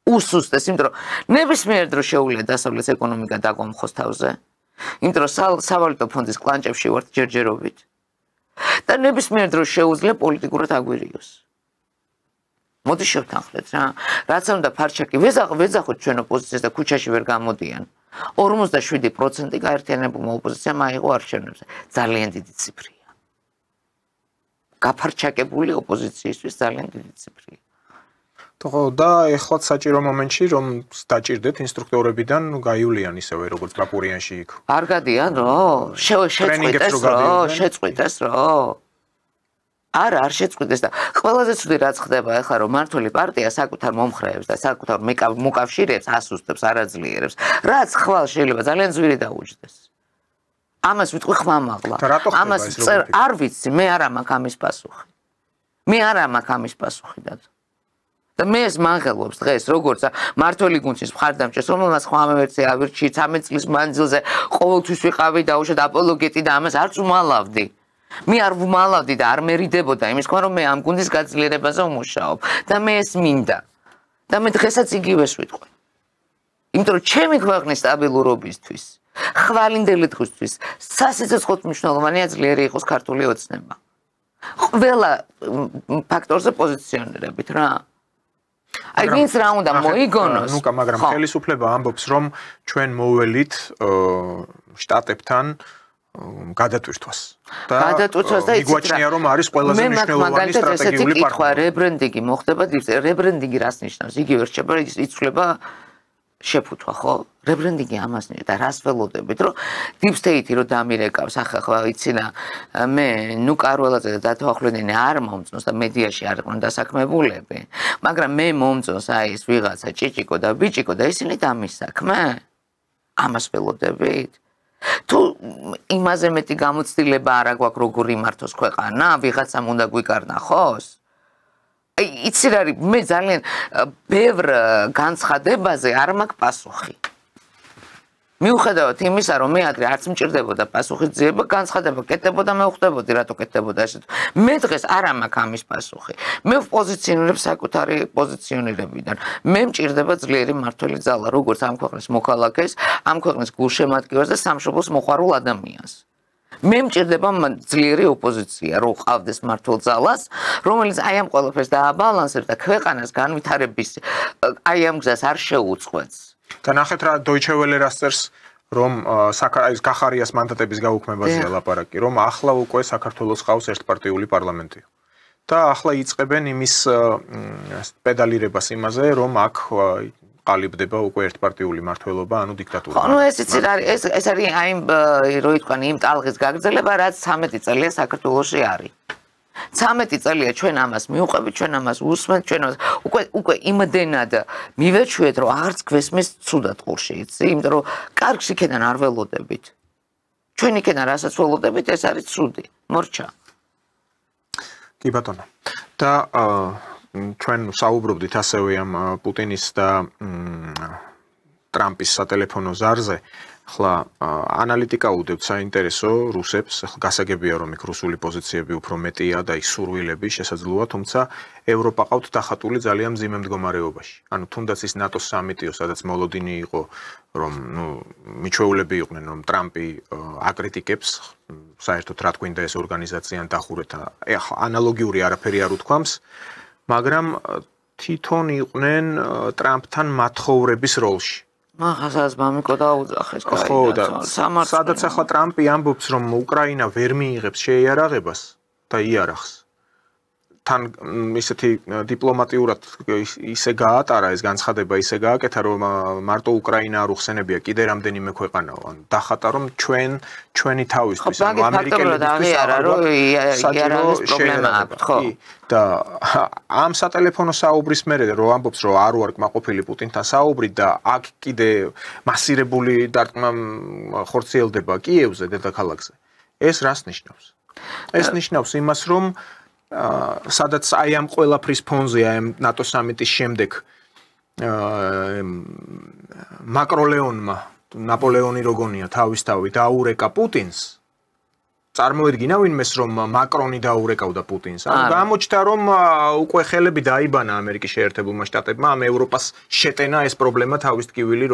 უსუსტეს, იმიტომ რომ ნებისმიერ დროს შეუძლია დასავლეთის ეკონომიკა დაგვამხოს თავზე. იმიტომ რომ სავალუტო ფონდის კლანჭებში ვართ ჯერჯერობით. და ნებისმიერ დროს შეუძლია პოლიტიკურად აგვირიოს. მოდი შევთანხმდეთ რა. რაც უნდა ფარჩაკი ვეძახოთ ჩვენ ოპოზიციას და ქუჩაში ვერ გამოდიან. 57% გაერთიანებულმა ოპოზიციამ აიღო არჩევნებზე. ძალიან დიდი ციფრია. გაფარჩაკებული ოპოზიციისთვის ძალიან დიდი ციფრია. ხო და ეხლა საჭირო მომენტში რომ დაჭirdეთ ინსტრუქტორებიდან გაივლიან ისევე როგორც ბაკურიანში იქ. არ გადიან რო? შეწყვიტეს რო? არა, არ შეწყვიტეს და ყველაზე ცუდი რაც ხდება ახლა რომ მართული პარტია საკუთარ მომხრეებს და საკუთარ მოკავშირეებს ასუსტებს, არაძლიერებს, რაც ხვალ შეიძლება ძალიან ძვირი დაუჯდეს. ამას ვიტყვი ხმამაღლა. ამას არ ვიცი, მე არა მაქვს ამის პასუხი. მე არა მაქვს ამის პასუხი და მე ეს მაღელობს დღეს როგორც მართველი გუნდის მხარდამჭერს, რომელმაც ხმამე ვერცე ავირჩი 13 წლის მანძილზე ყოველთვის ვიყავი დაუშვათ აპოლოგეტი და ამას არც უმალავდი. მე არ ვუმალავდი და არ მერიდებოდა იმის თქმა რომ მე ამ გუნდის გაძლიერებაზე ვმუშაობ და მე ეს მინდა. და მე დღესაც იგივეს ვიტყვი. იმიტომ რომ ჩემი ქვეყნის სტაბილურობისთვის ხვალინდელი დღისთვის სასიცოცხლოდ მნიშვნელოვანია ძლიერი იყოს ქართული ოცნება. ყველა ფაქტორზე პოზიციონირებით რა. აი ვინც რა უნდა მოიგონოს. ნუკა, მაგრამ ხელისუფლება ამბობს რომ ჩვენ მოველით შტატებთან გადატვირთვას. გადატვირთვას და იგვაჩნია რომ არის ყველაზე მნიშვნელოვანი სტრატეგიული პარტნიორი. რებრენდინგი მოხდება, რებრენდინგი რას ნიშნავს? იგივე რჩება, იცვლება შეფუთვა, ხო? რებრენდინგი ამას ნიშნავს და რას ველოდებით, რომ deep state-ი რო დამირეკავს, ახლა იცინა მე ნუკა რველაძე და დათო ახვლედიანი არ მომწონს და მედიაში არ იყვნენ დასაქმებულები, მაგრამ მე მომწონს აი ეს ვიღაცა ჭიჭიკო და ბიჭიკო და ისინი დამის საქმე. ამას ველოდებით. თუ იმაზე მეტი გამოცდილება არ აქვს როგორ იმართოს ქვეყანა, ვიღაცამ უნდა გვიკარნახოს. იცი რა არის, მე ძალიან ბევრ განცხადებაზე არ მაქვს პასუხი. მიუხედავად იმისა, რომ მე ადრე არც მჭირდებოდა პასუხის ძიება, განცხადება კეთდებოდა, მე ვხვდებოდი რატო კეთდებოდა ესეთ. მე დღეს არ მაქვს ამის პასუხი. მე ვპოზიციონირებ საკუთარი პოზიციონირებიდან. მე მჭირდება ძლიერი მმართველი ძალა, როგორც ამ ქვეყნის მოქალაქეს, ამ ქვეყნის გულშემატკივარს და სამშობლოს მოყვარულ ადამიანს. მე მჭირდება ძლიერი ოპოზიცია, რომ ყავდეს მმართველ ძალას, რომელიც აი ამ ყველაფერს დააბალანსებს და ქვეყანას განვითარების აი ამ გზას არ შეუწყვეტს. და ნახეთ რა Deutsche Welle რასწერს რომ კახარიას მანდატების გაუქმებაზეა ლაპარაკი, რომ ახლა უკვე საქართველოს ყავს ერთპარტიული პარლამენტი. და ახლა იწყებენ იმის პედალირებას იმაზე, რომ აქ ყალიბდება უკვე ერთპარტიული მმართველობა, ანუ დიქტატურა. ხო, ეს არის ეს არის აი რო ითქვან იმ ტალღის გაგრძელება, რაც 13 წელია საქართველოში არის. 13 წელია ჩვენ ამას მივყვებით, ჩვენ ამას უსმენთ, ჩვენ უკვე იმდენად მივეჩვიეთ, რომ არც გვესმის ცუდად ყურში, იცი? იმიტომ რომ კარგს იქიდან არ ველოდებით. ჩვენ იქიდან რასაც ველოდებით, ეს არის ცუდი. მორჩა. კი ბატონო. და ჩვენ საუბრობდით ასევე ამ პუტინის და ტრამპის სატელეფონო ზარზე. ხლა ანალიტიკა უდევთ საინტერესო რუსებს, გასაგებია რომ იქ რუსული პოზიციები უფრო მეტია და ის სურვილები შესაძლოა, თუმცა ევროპა ყავთ დახატული ძალიან მძიმე მდგომარეობაში. ანუ თუნდაც ის ნატოს სამიტიო, სადაც მოლოდინი იყო, რომ მიჩვეულები იყვნენ, რომ ტრამპი აკრიტიკებს, საერთოდ რა თქვინდა ეს ორგანიზაცია დახურეთ, ეხლა ანალოგიური არაფერი არ უთქვამს, მაგრამ თვითონ იყვნენ ტრამპთან მათხოვრების როლში. მახასაც მამიკო დაუძახეს კაი. ხო და სადაც ახლა ტრამპი ამბობს რომ უკრაინა ვერ მიიღებს შეიარაღებას და იარაღს. თან ისეთი დიპლომატიურად ისე გაატარა ეს განცხადება, ისე გააკეთა რომ მარტო უკრაინა არ უხსენებია, კიდე რამდენიმე ქვეყანაა. ანუ დახატა რომ ჩვენი თავისთვის, ანუ ამერიკელებისთვის იარაღის პრობლემა აქვს, ხო? და ამ სატელეფონო საუბრის მერე რომ ამბობს რომ არ ვარ კმაყოფილი პუტინთან საუბრით და აქ კიდე მასირებული დარტყმა ხორციელდება კიევზე, დედაქალაქზე. ეს რას ნიშნავს? ეს ნიშნავს იმას, რომ სადაც აი ამ ყველაფრის ფონზე, აი ამ ნატო სამიტის შემდეგ მაკროლეონმა, ნაპოლეონი როგორია თავისთავად დაურეკა პუტინს. წარმოედგინა ვინმეს რომ მაკრონი დაურეკავდა პუტინს. ანუ გამოჩნდა რომ უკვე ხელები დაიბანა ამერიკის შეერთებულმა შტატებმა ამ ევროპას შეტენა ეს პრობლემა თავის ტკივილი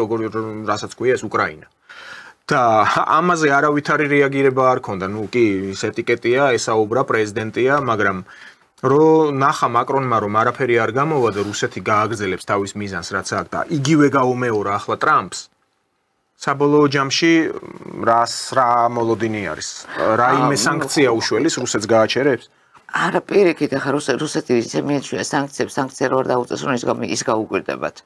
რასაც ქვია ეს უკრაინა. და ამაზე არავითარი რეაგირება არ ქონდა. ნუ კი ის ეტიკეტია, ესაუბრა პრეზიდენტია, მაგრამ რომ ნახა მაკრონმა რომ არაფერი არ გამოვა და რუსეთი გააგრძელებს თავის მიზანს რაც აქვს და იგივე გაუმეორა ახლა ტრამპს. საბოლოო ჯამში რა მოლოდინი არის? რაიმე სანქცია უშველის რუსეთს გააჩერებს? არა პირიქით, ახლა რუსეთი ისე მიეჩვია სანქციებს რო არ დაუწეს, რომ ის გაუკვირდებათ.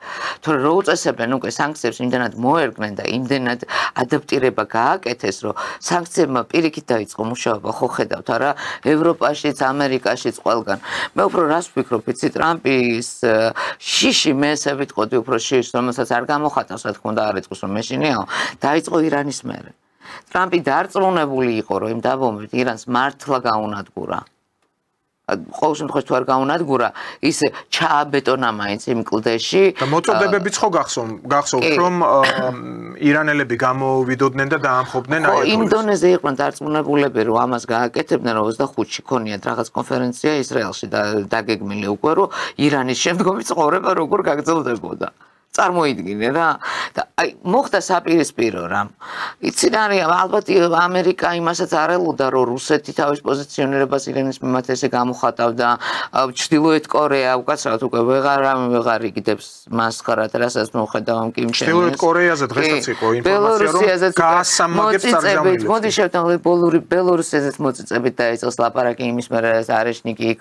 თორე რო უწესებენ უკვე სანქციებს იმდენად მოერგნენ და იმდენად ადაპტირება გააკეთეს, რომ სანქციებმა პირიქით დაიწყო მუშაობა, ხო ხედავთ არა, ევროპაშიც, ამერიკაშიც ყველგან. მე უფრო რას ვფიქრობ, იცი, ტრამპის შიში, მე ესე ვიტყოდი უფრო შიშს, რომელსაც არ გამოხატავს, რა თქმა უნდა, არ იწყვს რომ მეშინიაო, დაიწყო ირანის მერე. ტრამპი დარწმუნებული იყო, რომ იმ დაბომბვით ირანს მართლა გაუნადგურა. ყოველ შემთხვევაში თუ არ გაუნადგურა, ის ჩააბეტონა მაინც იმ კლდეში. და მოწოდებებიც ხო გახსოვთ, რომ ირანელები გამოვიდოდნენ და დაამხობდნენ აიათოლის. იმ დონეზე იყვნენ დარწმუნებულები, რომ ამას გააკეთებდნენ, რომ 25-ში ქონიათ რაღაც კონფერენცია ისრაელში და დაგეგმილი უკვე, რომ ირანის შემდგომი ცხოვრება როგორ გაგრძელდებოდა. წარმოიდგინე რა და აი მოხდა საპირისპირო რა. იცი რა არის, ალბათ ამერიკა იმასაც არ ელოდა, რომ რუსეთი თავის პოზიციონირებას ირანის მიმართ ესე გამოხატავდა. ჩრდილოეთ კორეა უკაცრავად უკვე ვეღარ იგდებს მასხარად, რასაც მოუხედავ ამ კიმ ჩენ ირს. ჩრდილოეთ კორეაზე დღესაც იყო ინფორმაცია, რომ გაასამაგებს წარგამილებს. მოდიშევთ ბელორუსიაზეც მოწიწებით დაიწყეს ლაპარაკი იმის მერე არეშნიკი იქ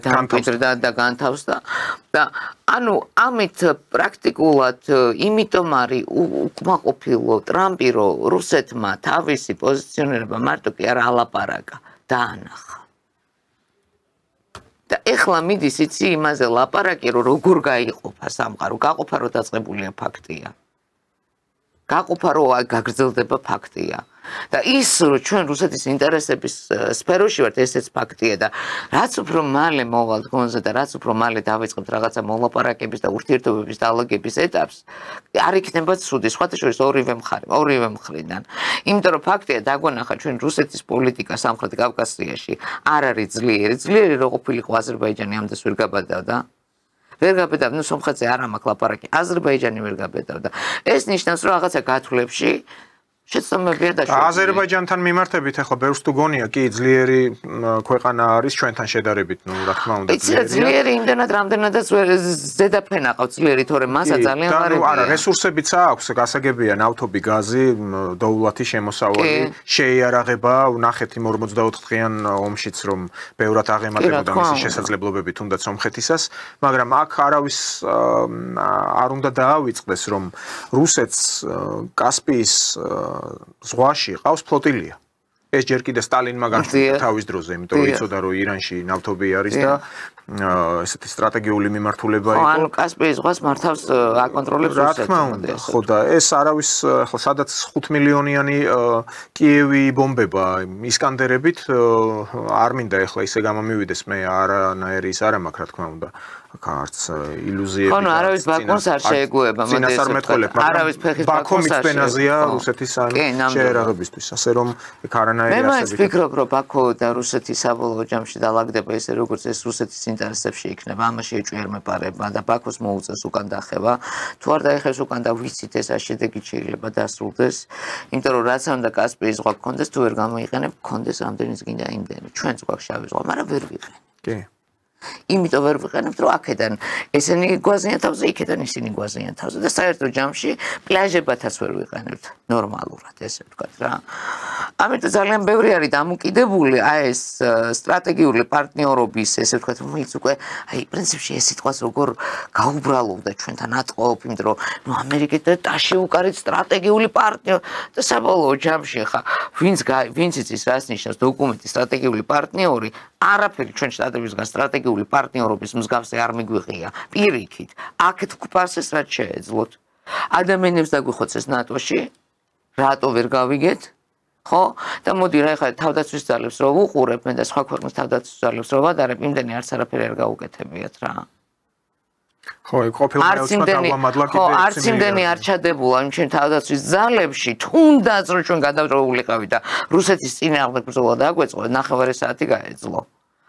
დამკვიდრდა და განთავსდა და ანუ ამით პრაქტიკულად იმიტომ არის უკმაყოფილო ტრამპი, რომ რუსეთმა თავისი პოზიციონირება მარტო კი არ ალაპარაკა, დაანახა. და ეხლა მიდის იცი იმაზე ლაპარაკი, რომ როგორ გაიყოფა სამყარო, გაყოფა რო დაწყებულია ფაქტია. გაყოფა რო გაგრძელდება ფაქტია. და ის რომ ჩვენ რუსეთის ინტერესების სფეროში ვართ, ესეც ფაქტია და რაც უფრო მალე მოვალთ გონზე და რაც უფრო მალე დავიწყებთ რაღაცა მოლაპარაკების და ურთიერთობების დაალაგების ეტაპს, არ იქნება ცუდი, სხვათა შორის ორივე მხრიდან. იმიტომ რომ ფაქტია დაგვანახა ჩვენ რუსეთის პოლიტიკა სამხრეთ კავკასიაში არ არის ძლიერი რო ყოფილიყო აზერბაიჯანი ამდენს ვერ გაბედავდა. ვერ გაბედავდა, ნუ სომხეთზე არ მაქვს ლაპარაკი, აზერბაიჯანი ვერ გაბედავდა. ეს ნიშნავს რომ რაღაცა გათვლებში შეცდომებია დაშვებული. აზერბაიჯანთან მიმართებით ახლა ბევრს თუ გონია, კი ძლიერი ქვეყანა არის ჩვენთან შედარებით, ნუ რა თქმა უნდა ძლიერი იმდენად რამდენადაც ზედაფენა ყავს ძლიერი, თორემ მასა ძალიან ღარიბია. არა, რესურსებიც აქვს, გასაგებია ნავთობი, გაზი, დოულათი შემოსავალი, შეიარაღება, ნახეთ იმ 44 დღიან ომშიც რომ ბევრად აღემატებოდა მისი შესაძლებლობები თუნდაც სომხეთისას, მაგრამ აქ არავის არ უნდა დაავიწყდეს რომ რუსეთს კასპიის ზღვაში ყავს ფლოტილია. ეს ჯერ კიდე სტალინმა განხორციელა თავის დროზე, იმიტომ რომ იცოდა რომ ირანში ნავთობი არის და ესეთი სტრატეგიული მიმართულება იყო. ანუ კასპიის ზღვას მართავს აკონტროლებს რუსეთი. ხო და ეს არავის ხო სადაც 5 მილიონიანი კიევი ბომბება ისკანდერებით არ მინდა ეხლა ისე გამომივიდეს მე არანაირი ის არა მაქვს რა თქმა უნდა. არც ილუზიები. ხო, არავის ბაქოს არ შეეგუება, არავის ფეხის ბაქოს მიწვენაზეა რუსეთის შეერარებისთვის, ასე რომ ეგ არანაირი ასები. მე მაინც ვფიქრობ, რომ ბაქო და რუსეთი საბოლოო ჯამში დალაგდება ისე როგორც ეს რუსეთის ინტერესებში იქნება, ამაში ეჭვიარმეპარება და ბაქოს მოუწევს უკან დახევა. თუ არ დაიხევს უკან და ვიცით ეს შედეგი შეიძლება დასრულდეს, იმიტომ რომ რაც უნდა კასპიის ზღვა გქონდეს, თუ ვერ გამოიყენებ, გქონდეს რამდენიც გინდა იმდენი. ჩვენც გვაქვს შავი ზღვა, მაგრამ ვერ ვიყენ. კი. იმიტომ ვერ ვიყენებთ, რომ აქედან ესენი გვაზიან თავზე, იქედან ისინი გვაზიან თავზე და საერთო ჯამში პლაჟებათაც ვერ ვიყენებთ ნორმალურად, ესე ვთქვათ რა. ამიტომ ძალიან ბევრი არის დამოკიდებული ეს სტრატეგიული პარტნიორობის, ესე ვთქვათ, რომელიც უკვე პრინციპში ეს სიტყვას როგორ გაუბრალოვდა ჩვენთან ატყობ, იმიტომ რომ ამერიკეთ და ტაში უკარით სტრატეგიული პარტნიორი და საბოლოო ჯამში ხა ვინც იცის რას ნიშნავს დოკუმენტი სტრატეგიული პარტნიორი, არაფერი ჩვენ შტატებისგან სტრატეგიული პარტნიორობის მსგავსი არ მიგვიღია პირიქით აქეთ გვპარსეს რაც შეეძლოთ ადამიანებს დაგვიხოცეს ნატოში რატო ვერ გავიგეთ ხო და მოდი რა ეხლა თავდაცვის ძალებს რო ვუყურებ მე და სხვა ქვეყნის თავდაცვის ძალებს რო ვადარებ იმდენი არც არაფერი არ გაუკეთებიათ რა ხო ეგ ყოფილი მეოცნებადლა კიდე ხო არც იმდენი არ ჩადებულა იმ ჩვენ თავდაცვის ძალებში თუნდაც რომ ჩვენ გადავდროულიყავი და რუსეთის წინააღმდეგ ბრძოლა დაგვეწყო 9 საათი გაეძლო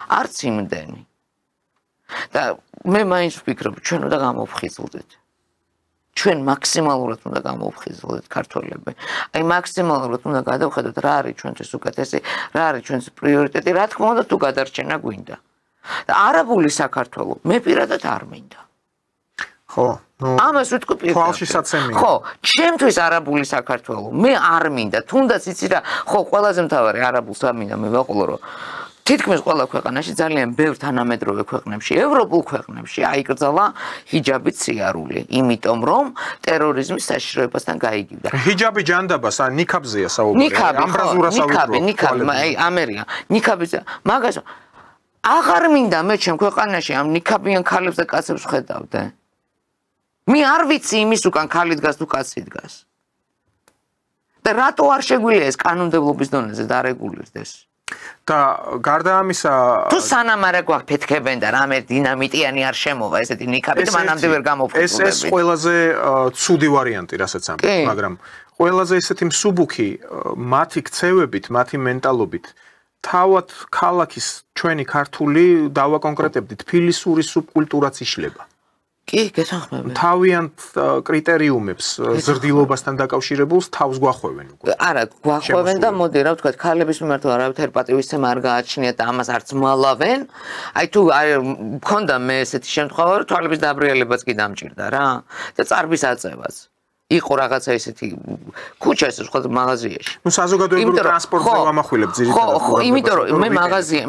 არც იმდენი და მე მაინც ვფიქრობ ჩვენ უნდა გამოვხიზლდეთ ჩვენ მაქსიმალურად უნდა გამოვხიზლდეთ ქართველები აი მაქსიმალურად უნდა გადავხედოთ რა არის ჩვენთვის უკეთესი რა არის ჩვენს პრიორიტეტი რა თქმა უნდა თუ გადარჩენა გვინდა და არაბული საქართველო მე პირადად არ მინდა ხო ამას ვიტყვი თვალშისაცემია ხო ჩემთვის არაბული საქართველო მე არ მინდა თუნდაც იცი რა ხო ყველაზე მთავარი არაბულს არ მინდა მე ვაყოლო რომ თითქმის ყველა ქვეყანაში ძალიან ბევრ თანამედროვე ქვეყნებში ევროპულ ქვეყნებში აიკრძალა ჰიჯაბის სიარული იმიტომ რომ ტერორიზმის საშიშროებასთან გაიგივდა ჰიჯაბი ჯანდაბას ან ნიქაბზეა საუბარი ამბრაზურას საუბარი ნიქაბი აი ამერია ნიქაბის მაგას აღარ მინდა მე ჩემ ქვეყანაში ამ ნიქაბიან ქალებს და კაცებს ხედავდე მე არ ვიცი იმის უკან ქალი დგას თუ კაცი დგას და რატო არ შეგვიძლია ეს კანონმდებლობის დონეზე დარეგულირდეს და გარდა ამისა თუ სანამ არა გვაფეთქებენ და რამე დინამიტიანი არ შემოვა ესეთი ნიქაბი და მანამდე ვერ გამოფხიზლდები ეს ყველაზე ცუდი ვარიანტი რასაც ამბობ მაგრამ ყველაზე ესეთი მსუბუქი მათი ქცევებით მათი მენტალობით თავად ქალაქის ჩვენი ქართული დავაკონკრეტებდით თბილისური სუბკულტურაც იშლება კი გეთანხმები თავიანთ კრიტერიუმებს ზრდილობასთან დაკავშირებულს თავს გვახვევენ უკვე არა გვახვევენ და მოდი რა ვთქვათ ქალების მიმართ არავითარი პატივისცემა არ გააჩნიათ და ამას არც მალავენ აი თუ მქონდა მე ესეთი შემთხვევა რომ თვალების დაბრიალებაც კი დამჭირდა რა და წარბის აწევაც იყო რაღაცა ესეთი ქუჩა ეს სხვა მაღაზიაში. ნუ საზოგადოებრივ ტრანსპორტზე ვამახვილებ ძირითადად. ხო, იმიტომ რომ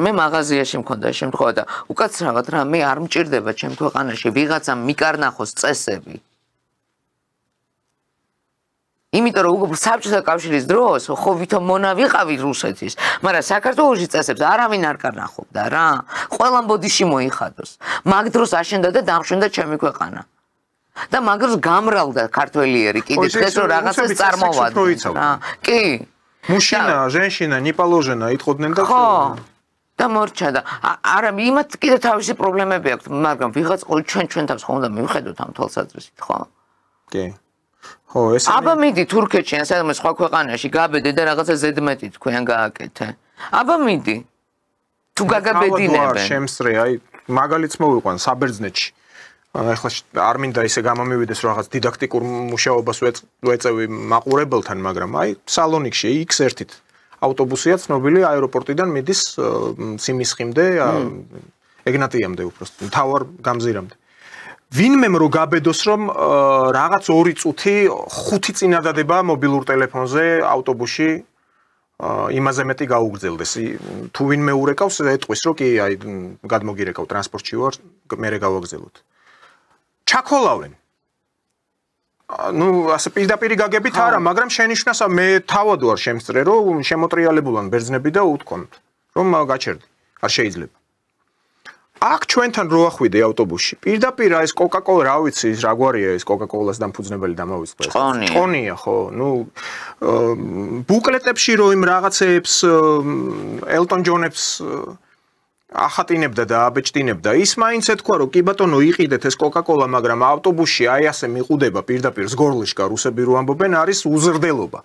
მე მაღაზიაში მქონდა შემთხვევა და უკაცრავად რა მე არ მჭირდება ჩემ ქვეყანაში ვიღაცა მიკარნახოს წესები. იმიტომ რომ უკვე საბჭოთა კავშირის დროს ხო ვითომ მონა ვიყავი რუსეთის, მაგრამ საქართველოში წესებს არავინ არ კარნახობდა რა. ყველამ ბოდიში მოიხადოს. მაგ დროს აშენდა და დამშვენდა ჩემი ქვეყანა. და მაგრს გამრავლდა ქართველიერი კიდე დღეს რომ რაღაცას წარმოვადგა. კი. მუშინა, ჟენშინა, ნიპალოჟენა იტყოდნენ და ხო. და მორჩა და არა იმათ კიდე თავისი პრობლემები აქვს, მაგრამ ვიღაც ჩვენ თავს ხომ უნდა მივხედოთ ამ თვალსაზრისით, ხო? კი. ხო, ეს აბა მიდი თურქეთში ან სადმე სხვა ქვეყანაში გაბედე და რაღაცა ზედმეტი თქვენ გააკეთე. აბა მიდი. თუ გაგაბედინებენ. შემსრე, აი მაგალითს მოვიყვან საბერძნეთში. ახლა არ მინდა ისე გამომივიდეს რაღაც დიდაქტიკურ მუშაობას ვეწევი მაყურებელთან, მაგრამ აი სალონიკში X1-ით ავტობუსია ცნობილი აეროპორტიდან მიდის სიმისხიმდე, ეგნატიამდე უბრალოდ მთავარ გამზირამდე. ვინმემ რო გაბედოს რომ რაღაც 2 წუთი 5 წინადადება მობილურ ტელეფონზე ავტობუსში იმაზე მეტი გაუგრძელდეს. თუ ვინმე ურეკავს, ეტყვის რომ კი აი გადმოგირეკავ ტრანსპორტში ვარ, მე გავაგზავნოთ. ჩაქოლავენ. ну, ასე პირდაპირ გაგებით არა, მაგრამ შენიშნას მე თავად ვარ შემწრე, რომ შემოტრიალებულან ბერძნები და უთქვამთ, რომ გაჩერდი. არ შეიძლება. აქ ჩვენთან რო ახვიდე ავტობუსში. პირდაპირ ეს Coca-Cola, რა ვიცი, რა გვარია ეს Coca-Cola-ს დამფუძნებელი დამოვიწყდა. ჭონია, ხო, ну, ბუკლეტებში რო იმ რაღაცეებს ელტონ ჯონებს ახატინებდა და აბეჭდინებდა. ის მაინც ეთქვა, რომ კი ბატონო, იყიდეთ ეს Coca-Cola, მაგრამ ავტობუსში აი ასე მიყუდება პირდაპირ ზგორლიშკა რუსები რო ამბობენ, არის უზრდელობა.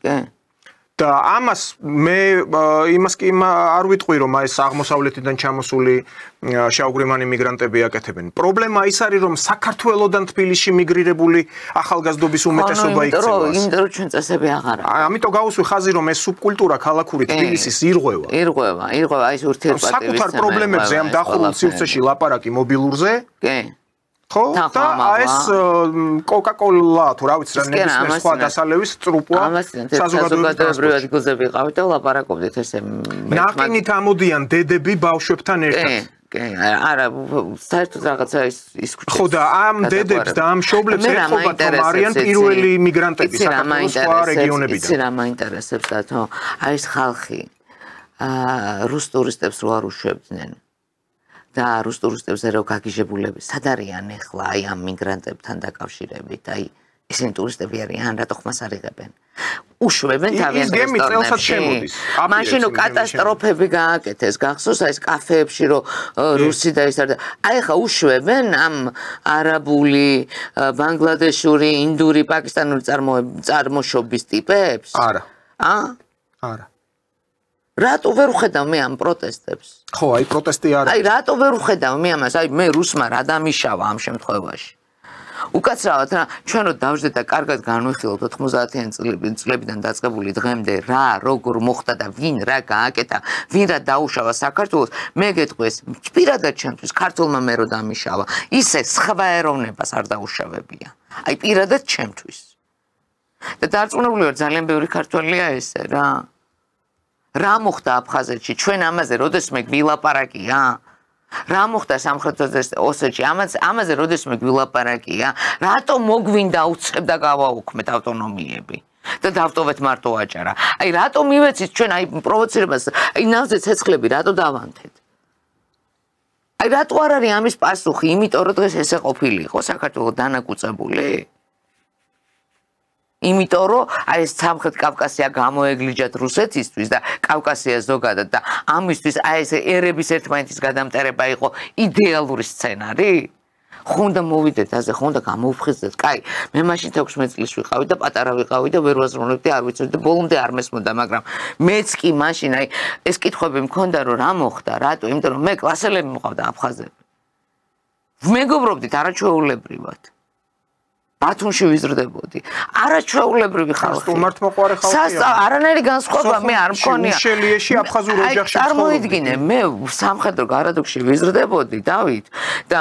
კი. და ამას მე იმას კი არ ვიტყვი, რომ ეს აღმოსავლეთიდან ჩამოსული შავგვრიმანი მიგრანტები აკეთებენ. პრობლემა ის არის, რომ საქართველოსდან თბილისში მიგრირებული ახალგაზრდობის უმეტესობა იქცევა. იმიტომ რომ ჩვენ წესები აღარ აქვს. ამიტომ გავუსვი ხაზი, რომ ეს სუბკულტურა ქალაქური თბილისის ირღვევა. ირღვევა აი ეს ურთიერთპატივისცემა. საკუთარ პრობლემებზე ამ დახურულ სივრცეში ლაპარაკი მობილურზე. კი. ხო? და ეს Coca-Cola თუ რა ვიცი რა ნებისმიერ სხვა დასალევის წრუპვა საზოგადოებრივად გულზე ვიყავით და ლაპარაკობდით ესე ნაკინით ამოდიან დედები ბავშვებთან ერთად. კი, არა, საერთოდ რაღაცა ის ქუჩა. ხო და ამ დედებს და ამ მშობლებს ეთხოვათ რომ არიან პირველი მიგრანტები საქართველოს სხვა რეგიონებიდან. იცი რა მაინტერესებს დათო? აი ეს ხალხი რუს ტურისტებს რო არ უშვებდნენ. და რუს ტურისტებზე რო გაგიჟებულები, სად არიან ახლა აი ამ მიგრანტებთან დაკავშირებით? აი ისინი ტურისტები არიან, რატო ხმას არ იღებენ? უშვებენ თავიანთ რესტორნებში. მაშინ რო კატასტროფები გააკეთეს, გახსოვს აი ეს კაფეებში რო რუსი და ის არის. აი ხა უშვებენ ამ არაბული, ბანგლადეშური, ინდური, პაკისტანური წარმოშობის ტიპებს? არა. არა. რატო ვერ უხედავ მე ამ პროტესტებს? ხო, აი პროტესტი არა. აი რატო ვერ უხედავ მე ამას? აი მე რუსმა რა დამიშავა ამ შემთხვევაში. უკაცრავად რა, ჩვენ რო დავждეთ და კარგად განვიხილოთ 90-იან წლებიდან დაწყებული დღემდე რა, როგორ მოხდა და ვინ რა გააკეთა, ვინ რა დაუშავა საქართველოს, მე გეტყვეს, პირადად ჩემთვის ქართულმა მე რო დამიშავა, ისე სხვა ეროვნებას არ დაუშავებია. აი პირადად ჩემთვის. და დარწმუნებული ვარ, ძალიან ბევრი ქართველია ესე რა. რა მოხდა აფხაზეთში? ჩვენ ამაზე როდესმე გვილაპარაკია? რა მოხდა სამხრეთ ოსეთში? ამაზე როდესმე გვილაპარაკია? რატო მოგვინდა უცებ და გავაუქმეთ ავტონომიები? და დავტოვეთ მარტო აჭარა. აი რატო მივეცით ჩვენ აი პროვოცირებას, აი ნავზე ცეცხლები რატო დავანთეთ? აი რატო არ არის ამის პასუხი? იმიტომ რომ დღეს ესე ყოფილიყო საქართველოს დანაკუწებული? იმიტომ რომ აი ეს სამხრეთ კავკასია გამოეგლიჯათ რუსეთისთვის და კავკასია ზოგადად და ამისთვის აი ეს ერების ერთმანეთის გადამტერება იყო იდეალური სცენარი? ხონდა მოვიდეთ ასე, ხონდა გამოვხიზდეთ. კაი, მე მაშინ 16 წლის ვიყავი და პატარა ვიყავი და ვერ ვაზრუნებდი, არ ვიცოდი და ბოლომდე არ მესმოდა, მაგრამ მეც კი მაშინ აი ეს კითხვები მქონდა რომ რა მოხდა, რატო? იმიტომ რომ მე კლასელები მყავდა აფხაზები. ვმეგობრობდით არაჩვეულებრივად. ბათუმში ვიზრდებოდი. არაჩვეულებრივი ხალხი. სტუმართმოყვარე ხალხია. არანაირი განსხვავება მე არ მქონია. უშელიაში აფხაზურ ოჯახში წარმოიდგინე, მე სამხედრო გარადოქში ვიზრდებოდი, დავით და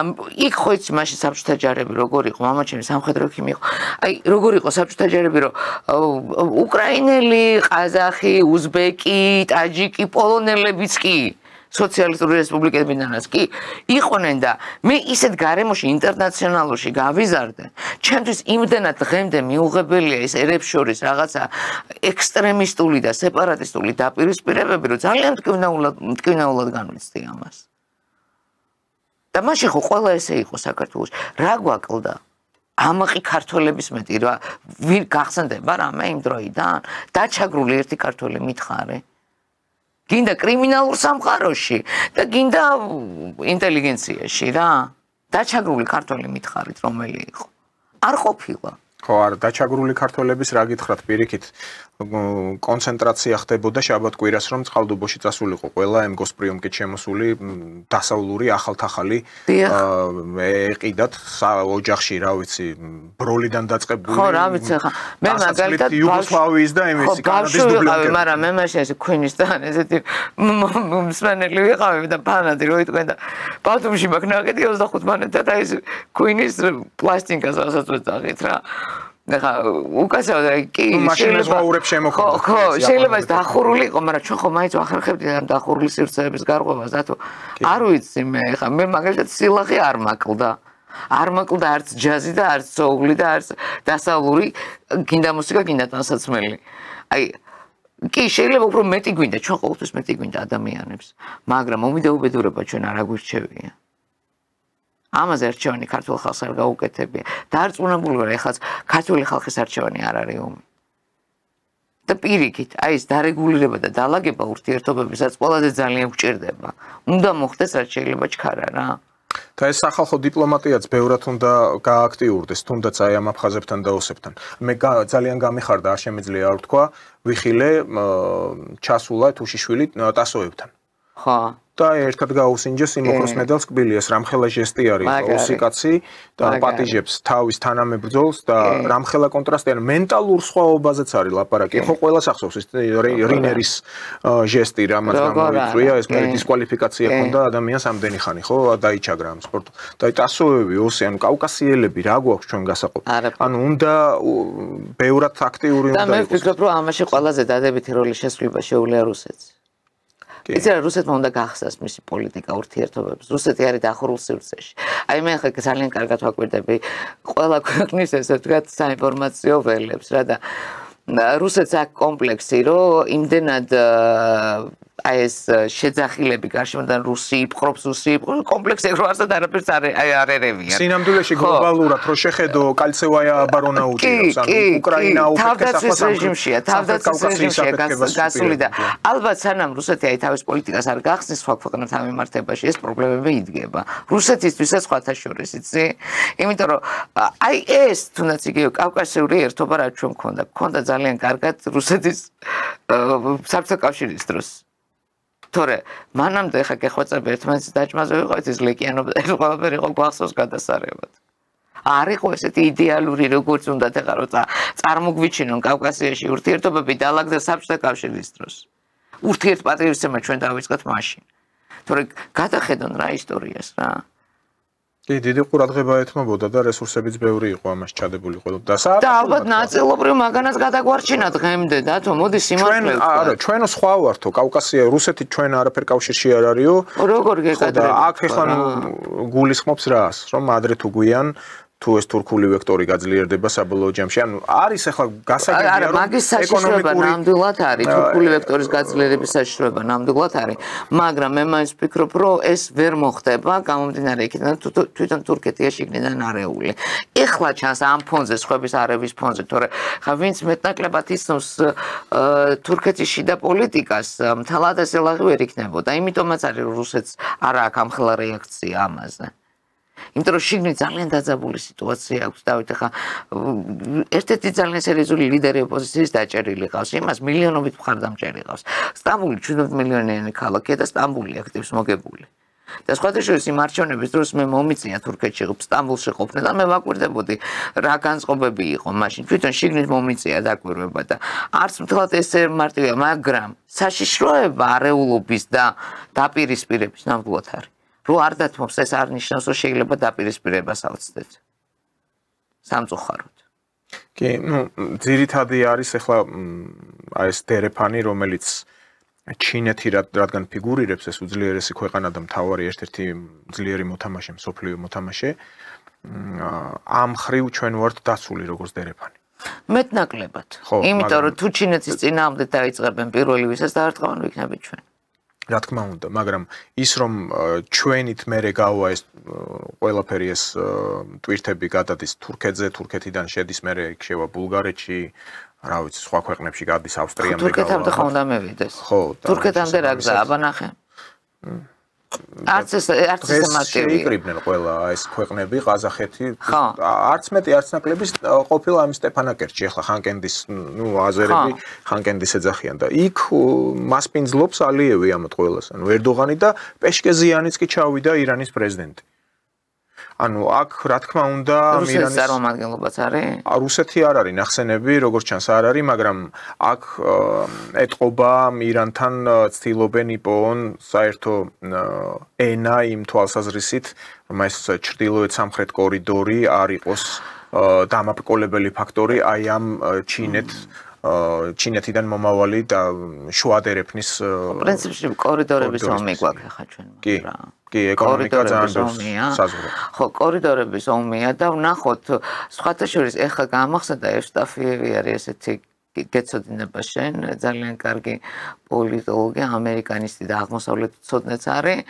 იქ ხო იცი მაშინ საბჭოთა ჯარები როგორ იყო, მამაჩემი სამხედრო ექიმი იყო. აი როგორ იყო საბჭოთა ჯარები, რომ უკრაინელი, ყაზახი, უზბეკი, ტაჯიკი, პოლონელებიც კი სოციალისტური რესპუბლიკებიდანაც კი იყვნენ და მე ისეთ გარემოში ინტერნაციონალურში გავიზარდე. ჩემთვის იმდენად დღემდე მიუღებელია ეს ერებს შორის რაღაცა ექსტრემისტული და სეპარატისტული დაპირისპირებები, რომ ძალიან მტკივნეულად განვიცდი ამას. და მაშინ ხო ყველა ესე იყო საქართველოში. რა გვაკლდა? ამაყი ქართველების მეტი რა ვინ გახსენდება რა მე იმ დროიდან? დაჩაგრული ერთი ქართველი მითხარე. გინდა კრიმინალურ სამყაროში და გინდა ინტელიგენციაში რა. დაჩაგრული ქართველი მითხარით რომელი იყო? არ ყოფილა. ხო, არა, დაჩაგრული ქართველების რა გითხრათ პირიქით კონცენტრაცია ხდებოდა შაბათ-კვირას რომ წყალდუბოში წასულიყო ყველა ემგოს პრიომკით შემოსული დასავლური ახალთახალი ეყიდათ ოჯახში რა ვიცი ბროლიდან დაწყებული ხო რა ვიცი ხა მე მაგალითად იუგოსლავიის და იმისი კანადის დუბლინკი მაგრამ მე მაშინ ესე ქვინისთან ესეთი მსმენელი ვიყავი და ფანატი რო იტყვენ და ბათუმში მაგ ნაკეთი 25 მანეთა და ეს ქვინის პლასტინკას რასაც ვეძახით რა ხა უკაცრავად კი ხო შეიძლება ეს დახურული იყო მაგრამ ჩვენ ხო მაინც ვახერხებდით ამ დახურული სივრცეების გარღვევას დათო არ ვიცი მე ხა მე მაგალითად სილაღე არ მაკლდა არ მოკლდა არც ჯაზი და არც სოული და არც დასავლური გინდა მუსიკა, გინდა ტანსაცმელი. აი კი შეიძლება უფრო მეტი გვინდა, ჩვენ ყოველთვის მეტი გვინდა ადამიანებს, მაგრამ მომიდაუბედურება ჩვენ არ აგვირჩევია. ამაზე არჩევანი ქართულ ხალხს არ გაუკეთებია. დარწმუნებული ვარ, ეხლა ქართული ხალხის არჩევანი არ არის ომი. და პირიქით, აი ეს დარეგულირება და დალაგება ურთიერთობებისაც ყველაზე ძალიან გვჭირდება. უნდა მოხდეს რაც შეიძლება ჩქარა რა. და ეს სახალხო დიპლომატიაც ბევრად უნდა გააქტიურდეს, თუნდაც აი ამ აფხაზებთან და ოსებთან. მე ძალიან გამიხარდა, არ შემიძლია არ ვთქვა, ვიხილე ჩასულა თუშიშვილი ტასოებთან. ხო. და ერთად გაუსინჯეს იმ ოქროს მედალს კბილიას, რამხელა ჟესტი არის, ოსიკაცი და პატიჟებს თავის თანამებრძოლს და რამხელა კონტრასტი არის, მენტალურ სხვაობაზეც არის ლაპარაკი. ხო ყველას ახსოვს ის რინერის ჟესტი, რამაც გამოიწვია, ეს მე დისკვალიფიკაცია ჰქონდა ადამიანს ამდენი ხანი, ხო, დაიჩაგრა ამ სპორტ. და აი ტასოები, ოსი, ანუ კავკასიელები რა გვაქვს ჩვენ გასაყოფ. ანუ უნდა ბევრად აქტიური უნდა იყოს. და მე ვფიქრობ, რომ ამაში ყველაზე დადებითი როლი შესრულება შეუძლია რუსეთს. იცი რა რუსეთმა უნდა გახსნას მისი პოლიტიკა ურთიერთობებს. რუსეთი არის დახურულ სივრცეში. აი მე ხა ძალიან კარგად ვაკვირდები ყველა ქვეყნის ესე ვთქვათ საინფორმაციო ველებს რა და რუსეთს აქვს კომპლექსი, რომ იმდენად აი ეს შეძახილები გარშემოდან რუსი იპყრობს, კომპლექსი რო არსად არაფერს არ ერევიან. სინამდვილეში გლობალურად რო შეხედო კალცევაია აბარონაუტიოს, ანუ უკრაინა თავდაცვის რეჟიმშია, თავდაცვის რეჟიმშია გასული და ალბათ სანამ რუსეთი აი თავის პოლიტიკას არ გახსნის სხვა ქვეყნებთან მიმართებაში, ეს პრობლემები იდგება. რუსეთისთვისაც სხვათა შორის, იცი? იმიტომ რომ აი ეს თუნდაც იგივე კავკასიური ერთობა რაც ჩვენ მქონდა ძალიან კარგად რუსეთის საბჭოთა კავშირის დროს. თორე მანამდე ხა გეხვეწები ერთმანეთის დაჭმაზე ვიყავით ის ლეკიანობა ეს ყველაფერი იყო გვახსოვს გადასარევად. არ იყო ესეთი იდეალური როგორც უნდათ ეხლა რომ წარმოგვიჩინონ კავკასიაში ურთიერთობები დაალაგდა საბჭოთა კავშირის დროს. ურთიერთპატრიოტიზმი ჩვენ დავიწყეთ მაშინ. თორე გადახედონ რა ისტორიას რა. კი, დიდი ყურადღება ეთმობოდა და რესურსებიც ბევრი იყო ამას ჩადებული ყველა და ალბათ ნაწილობრივ მაგანაც გადაგვარჩინა დღემდე და თო მოდი სიმართლე ვთქვა. არა, ჩვენო სხვა ვართო, კავკასია, რუსეთი ჩვენ არაფერ კავშირში არ არისო. როგორ გეკადრებთ? აქ ეხლა გულისხმობს რას, რომ ადრე თუ გვიან თუ ეს თურქული ვექტორი გაძლიერდება საბოლოო ჯამში, ანუ არის ახლა გასაგებია რომ მაგის საშიშროება ნამდვილად არის, თურქული ვექტორის გაძლიერების საშიშროება ნამდვილად არის, მაგრამ მე მაინც ვფიქრობ, რომ ეს ვერ მოხდება გამომდინარე იქიდან თვითონ თურქეთია შიგნიდან არეული. ეხლა ჩანს ამ ფონზე, სხვების არევის ფონზე, თორე ხა ვინც მეტნაკლებად ისნობს თურქეთის შიდა პოლიტიკას, მთლად ეს ელაღი ვერ იქნებოდა, იმიტომაც არის რომ რუსეთს არ აქვს ამხელა რეაქცია ამაზე. იმიტომ რომ შიგნით ძალიან დაძაბული სიტუაცია აქვს დავით ახლა ერთ-ერთი ძალიან სერიოზული ლიდერი ოპოზიციის დაჭერილი ყავს იმას მილიონობით მხარდამჭერი ყავს სტამბული 17 მილიონიანი ქალაქია და სტამბული აქტივს მოგებული და სხვათა შორის იმ არჩევნების დროს მე მომიწია თურქეთში სტამბულში ყოფნა და მე ვაკვირდებოდი რა განწყობები იყო მაშინ თვითონ შიგნით მომიწია დაკვირვება და არც მთლად ესე მარტივია მაგრამ საშიშროება არეულობის და დაპირისპირების ნამდვილად არის რო არ დათმობს ეს არ ნიშნავს რომ შეიძლება დაპირისპირებას ავწდეთ სამწუხაროდ. კი, ძირითადი არის ახლა აი ეს დერეფანი რომელიც ჩინეთი რადგან ფიგურირებს ეს უძლიერესი ქვეყანა და მთავარი ერთ-ერთი ძლიერი მოთამაშე, მსოფლიო მოთამაშე, ამ ხრივ ჩვენ ვართ დაცული როგორც დერეფანი. მეტნაკლებად. იმიტომ რომ თუ ჩინეთის წინააღმდეგ დაიწყებენ პირველი ვისაც დაარტყამენ ვიქნებით ჩვენ. რა თქმა უნდა, მაგრამ ის რომ ჩვენით მერე გავა ეს ყველაფერი ეს ტვირთები გადადის თურქეთზე, თურქეთიდან შედის მერე იქ შევა ბულგარეთში, რა ვიცი, სხვა ქვეყნებში გადის ავსტრიამდე გავა. თურქეთამდე ხო უნდა მევიდეს. ხო, თურქეთამდე რა გზა აბანახე? არც ეს მარტივია. იკრიბნენ ყველა ეს ქვეყნები, ყაზახეთი, არც მეტი არც ნაკლები ყოფილა ამ სტეფანაკერტში, ახლა ხანკენდის, აზერები ხანკენდის ეძახიან და იქ მასპინძლობს ალიევი ამათ ყველას, ანუ ერდოღანი და პეშკეზიანიც კი ჩავიდა ირანის პრეზიდენტი. ანუ აქ რა თქმა უნდა რუსეთის წარმომადგენლობაც არის? რუსეთი არ არის ნახსენები, როგორც ჩანს არ არის, მაგრამ აქ ეთყობა ირანთან ცდილობენ იპოვონ საერთო ენა იმ თვალსაზრისით, რომ ეს ჩრდილოეთ სამხრეთ კორიდორი არ იყოს დამაბრკოლებელი ფაქტორი აი ამ ჩინეთ ჩინეთიდან მომავალი და შუა დერეფნის პრინციპში კორიდორების ომი გვაქვს ახლა ჩვენ რა. კი, ეკონომიკა ძალიან საზღვრო. ხო, კორიდორების ომია და ვნახოთ სხვათა შორის ეხლა გამახსენდა ევსტაფიევი არის ესეთი გეცოდინება შენ ძალიან კარგი პოლიტოლოგი ამერიკანისტი და აღმოსავლეთმცოდნეც არის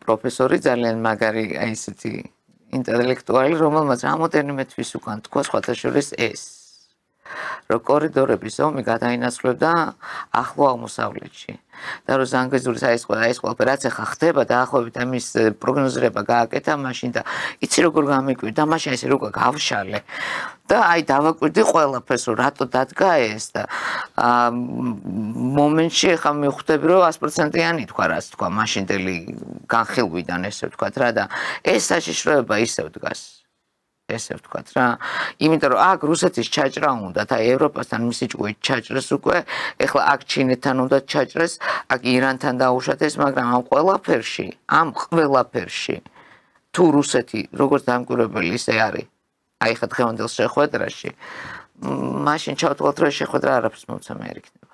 პროფესორი ძალიან მაგარი აი ესეთი ინტელექტუალი რომელმაც რამოდენიმე თვის უკან თქვა სხვათა შორის ეს რომ კორიდორების ომი გადაინაცვლებდა ახლო აღმოსავლეთში და რომ ზანგეზურის ეს ყველაფერი რაც ახლა ხდება დაახლოებით ამის პროგნოზირება გააკეთა მაშინ და იცი როგორ გამიკვირდა და მაშინ ესე როგორ გავშალე და აი დავაკვირდი ყველაფერს რომ რატო დადგა ეს და მომენტში ახლა მივხვდები რომ 100%-იანი თქვა რაც თქვა მაშინდელი განხილვიდან ესე ვთქვა რა და ეს საშიშროება ისევ დგას ესე ვთქვათ რა. იმიტომ რომ აქ რუსეთის ჩაჭრა უნდათ, აი ევროპასთან მისი ჭუით ჩაჭრეს უკვე, ეხლა აქ ჩინეთთან უნდა ჩაჭრეს, აქ ირანთან დაუშვათ ეს, მაგრამ ამ ყველაფერში თუ რუსეთი როგორც დამკვირვებელი ისე არის, აი ხა დღევანდელ შეხვედრაში, მაშინ ჩავთვალოთ რომ შეხვედრა არაფერს მომცემი არ იქნება.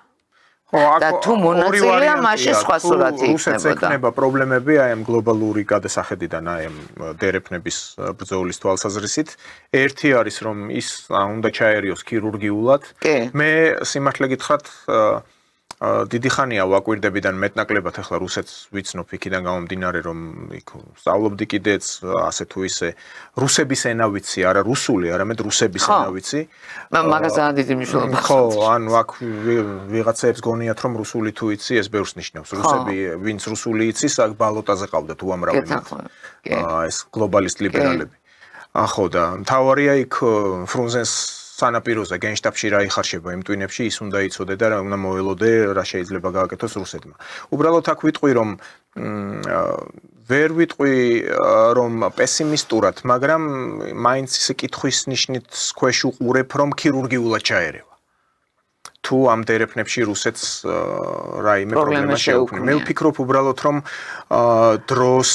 და თუ მონაწილეა მაშინ სხვა სურათი რუსეთს ექნება პრობლემები აი ამ გლობალური გადასახედიდან აი ამ დერეფნების ბრძოლის თვალსაზრისით ერთი არის რომ ის უნდა ჩაერიოს ქირურგიულად მე სიმართლე გითხრათ დიდი ხანია ვაკვირდებიდან მეტნაკლებად ახლა რუსეთს ვიცნობ იქიდან გამომდინარე რომ იქ სწავლობდი კიდეც ასე თუ ისე რუსების ენა ვიცი არა რუსული არამედ რუსების ენა ვიცი მაგაზან დიდი მნიშვნელობა ხო ანუ აქ ვიღაცებს გონიათ რომ რუსული თუ იცი ეს ბევრს ნიშნავს რუსები ვინც რუსული იცის აქ ბალოტაზე ყავდათ უამრავი ეს გლობალისტ ლიბერალები ხო და მთავარია იქ ფრუნზენს სანაპიროზე გენშტაბში რა იხარშება იმ ტვინებში ის უნდა იცოდე და რა უნდა მოელოდე რა შეიძლება გააკეთოს რუსეთმა. უბრალოდ აქ ვიტყვი რომ ვერ ვიტყვი რომ პესიმისტურად, მაგრამ მაინც ისე კითხვის ნიშნით ქვეშ უყურებ რომ ქირურგიულად ჩაერევა. თუ ამ დერეფნებში რუსეთს რაიმე პრობლემა შეუქმნა. მე ვფიქრობ უბრალოდ რომ დროს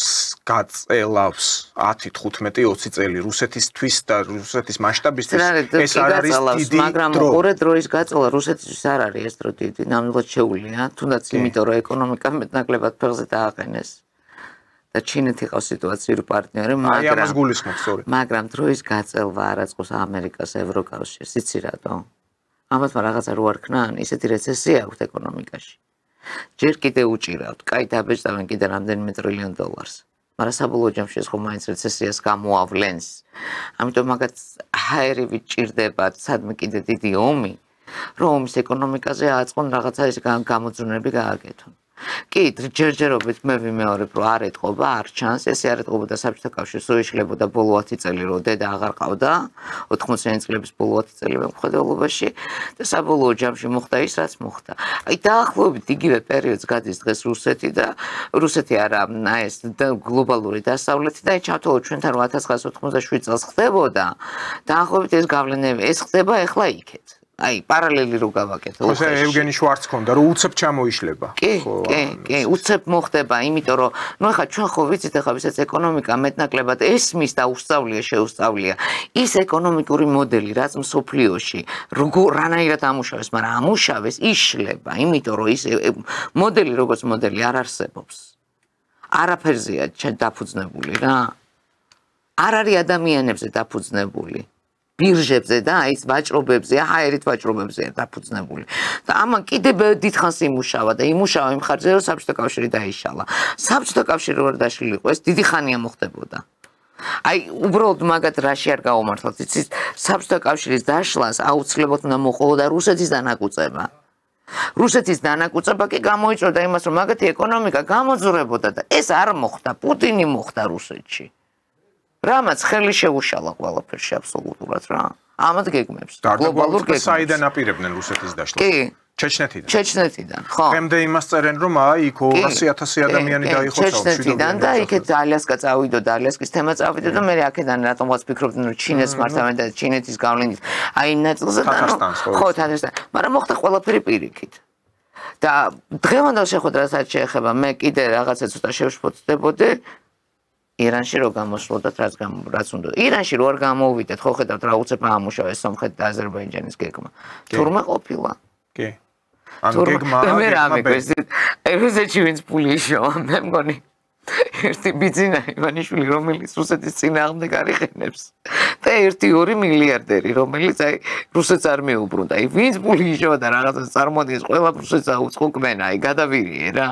გაწელავს 10-15-20 წელი რუსეთისთვის და რუსეთის მასშტაბისთვის ეს არ არის დიდი მაგრამ ორი დროის გაწელა რუსეთისთვის არ არის ეს დრო დიდი ნამდვილად შეუძლია თუნდაც იმიტომ რომ ეკონომიკა მეტნაკლებად ფეხზე დააყენეს და ჩინეთი ყავს სიტუაციური პარტნიორი მაგრამ დროის გაწელვა არაწყობს ამერიკას ევროკავშირს იცი რატო ამათმა რაღაცა რო არ ქნან, ისეთი რეცესია აქვს ეკონომიკაში. ჯერ კიდე უჭირავთ, კაი დაბეჭდავენ კიდე რამდენიმე ტრილიონ დოლარს. მაგრამ საბოლოო ჯამში ეს ხომ მაინც რეცესიას გამოავლენს. ამიტომ მაგაც ჰაერივი ჭირდებათ, სადმე კიდე დიდი ომი, რომ ომის ეკონომიკაზე აწყონ რაღაცა ეს გამოძრუნები გააკეთონ. კი, ჯერჯერობით მე ვიმეორებ, რომ არ ეთყობა, არ ჩანს, ესე არ ეთყობოდა საბჭოთა კავშირს, იშლებოდა ბოლო 10 წელი, რომ დედა აღარ ყავდა, 80-იანი წლების ბოლო 10 წელი მხედველობაში და საბოლოო ჯამში მოხდა ის, რაც მოხდა. აი დაახლოებით იგივე პერიოდს გადის დღეს რუსეთი და რუსეთი არა, ეს გლობალური დასავლეთი და ჩავთვალოთ ჩვენთან 1987 წელს ხდებოდა. დაახლოებით ეს გავლენები, ეს ხდება ახლა იქეთ. აი პარალელი რო გავაკეთო. ხო, ევგენი შვარც ქონდა, რომ უცებ ჩამოიშლება. კი, უცებ მოხდება, იმიტომ რომ ნუ ახლა ჩვენ ხო ვიცით ახლა ვისაც ეკონომიკა მეტნაკლებად ესმის და უსწავლია, შეუსწავლია. ის ეკონომიკური მოდელი, რაც მსოფლიოში რანაირად ამუშავეს, მაგრამ ამუშავეს, იშლება, იმიტომ რომ ის მოდელი როგორც მოდელი არ არსებობს. არაფერზეა დაფუძნებული რა. არ არის ადამიანებზე დაფუძნებული. ბირჟებზე და აი ეს ვაჭრობებზე, ჰაერით ვაჭრობებზეა დაფუძნებული. და ამან კიდე დიდხანს იმუშავა და იმუშავა იმ ხარჯზე, რომ საბჭოთა კავშირი დაიშალა. საბჭოთა კავშირი რო არ დაშლილიყო, ეს დიდი ხანია მოხდებოდა. აი, უბრალოდ მაგათ რაში არ გაუმართლოთ. იცით, საბჭოთა კავშირის დაშლას აუცილებლად უნდა მოყოლოდა რუსეთის დანაკუწება. რუსეთის დანაკუწება კი გამოიწვევდა იმას, რომ მაგათი ეკონომიკა გამოძურებოდა და ეს არ მოხდა, პუტინი მოხდა რუსეთში. რამაც ხელი შეუშალა ყველაფერში აბსოლუტურად რა. ამათ გეგმებს. გლობალურ გეგმებს. საიდან აპირებდნენ რუსეთის დაშლას? კი. ჩეჩნეთიდან. ჩეჩნეთიდან, ხო. დღემდე იმას წერენ, რომ აი იქ 200,000 ადამიანი დაიხოცა. ჩეჩნეთიდან და იქეთ ალიასკა წავიდო და ალიასკის თემა წავიდო და მე აქედან რატომღაც ფიქრობდნენ, რომ ჩინეთს მართავენ და ჩინეთის გავლენით აი ნაწილზე და ხო, თათრსთან. მაგრამ მოხდა ყველაფერი პირიქით. და დღევანდელ შეხვედრასაც შეეხება მე კიდე რაღაცა ცოტა შევშფოთდებოდი. ირანში რო გამოსვლოდათ რაც უნდა. ირანში რო არ გამოვიდეთ, ხო ხედავთ რა უცებ ამუშავეს სომხეთი და აზერბაიჯანის გეგმა. თურმე ყოფილა. კი. ანუ გეგმა მე რა მეკვის რუსეთში ვინც პული იშოვა მე მგონი ერთი ბიძინა ივანიშვილი რომელიც რუსეთის წინააღმდეგ არიყენებს და 1-2 მილიარდერი რომელიც აი რუსეთს არ მეუბრუნდა აი ვინც პული იშოვა და რაღაცას წარმოადგენს ყველა რუსეთს აუწყუկმენა აი გადავირიე რა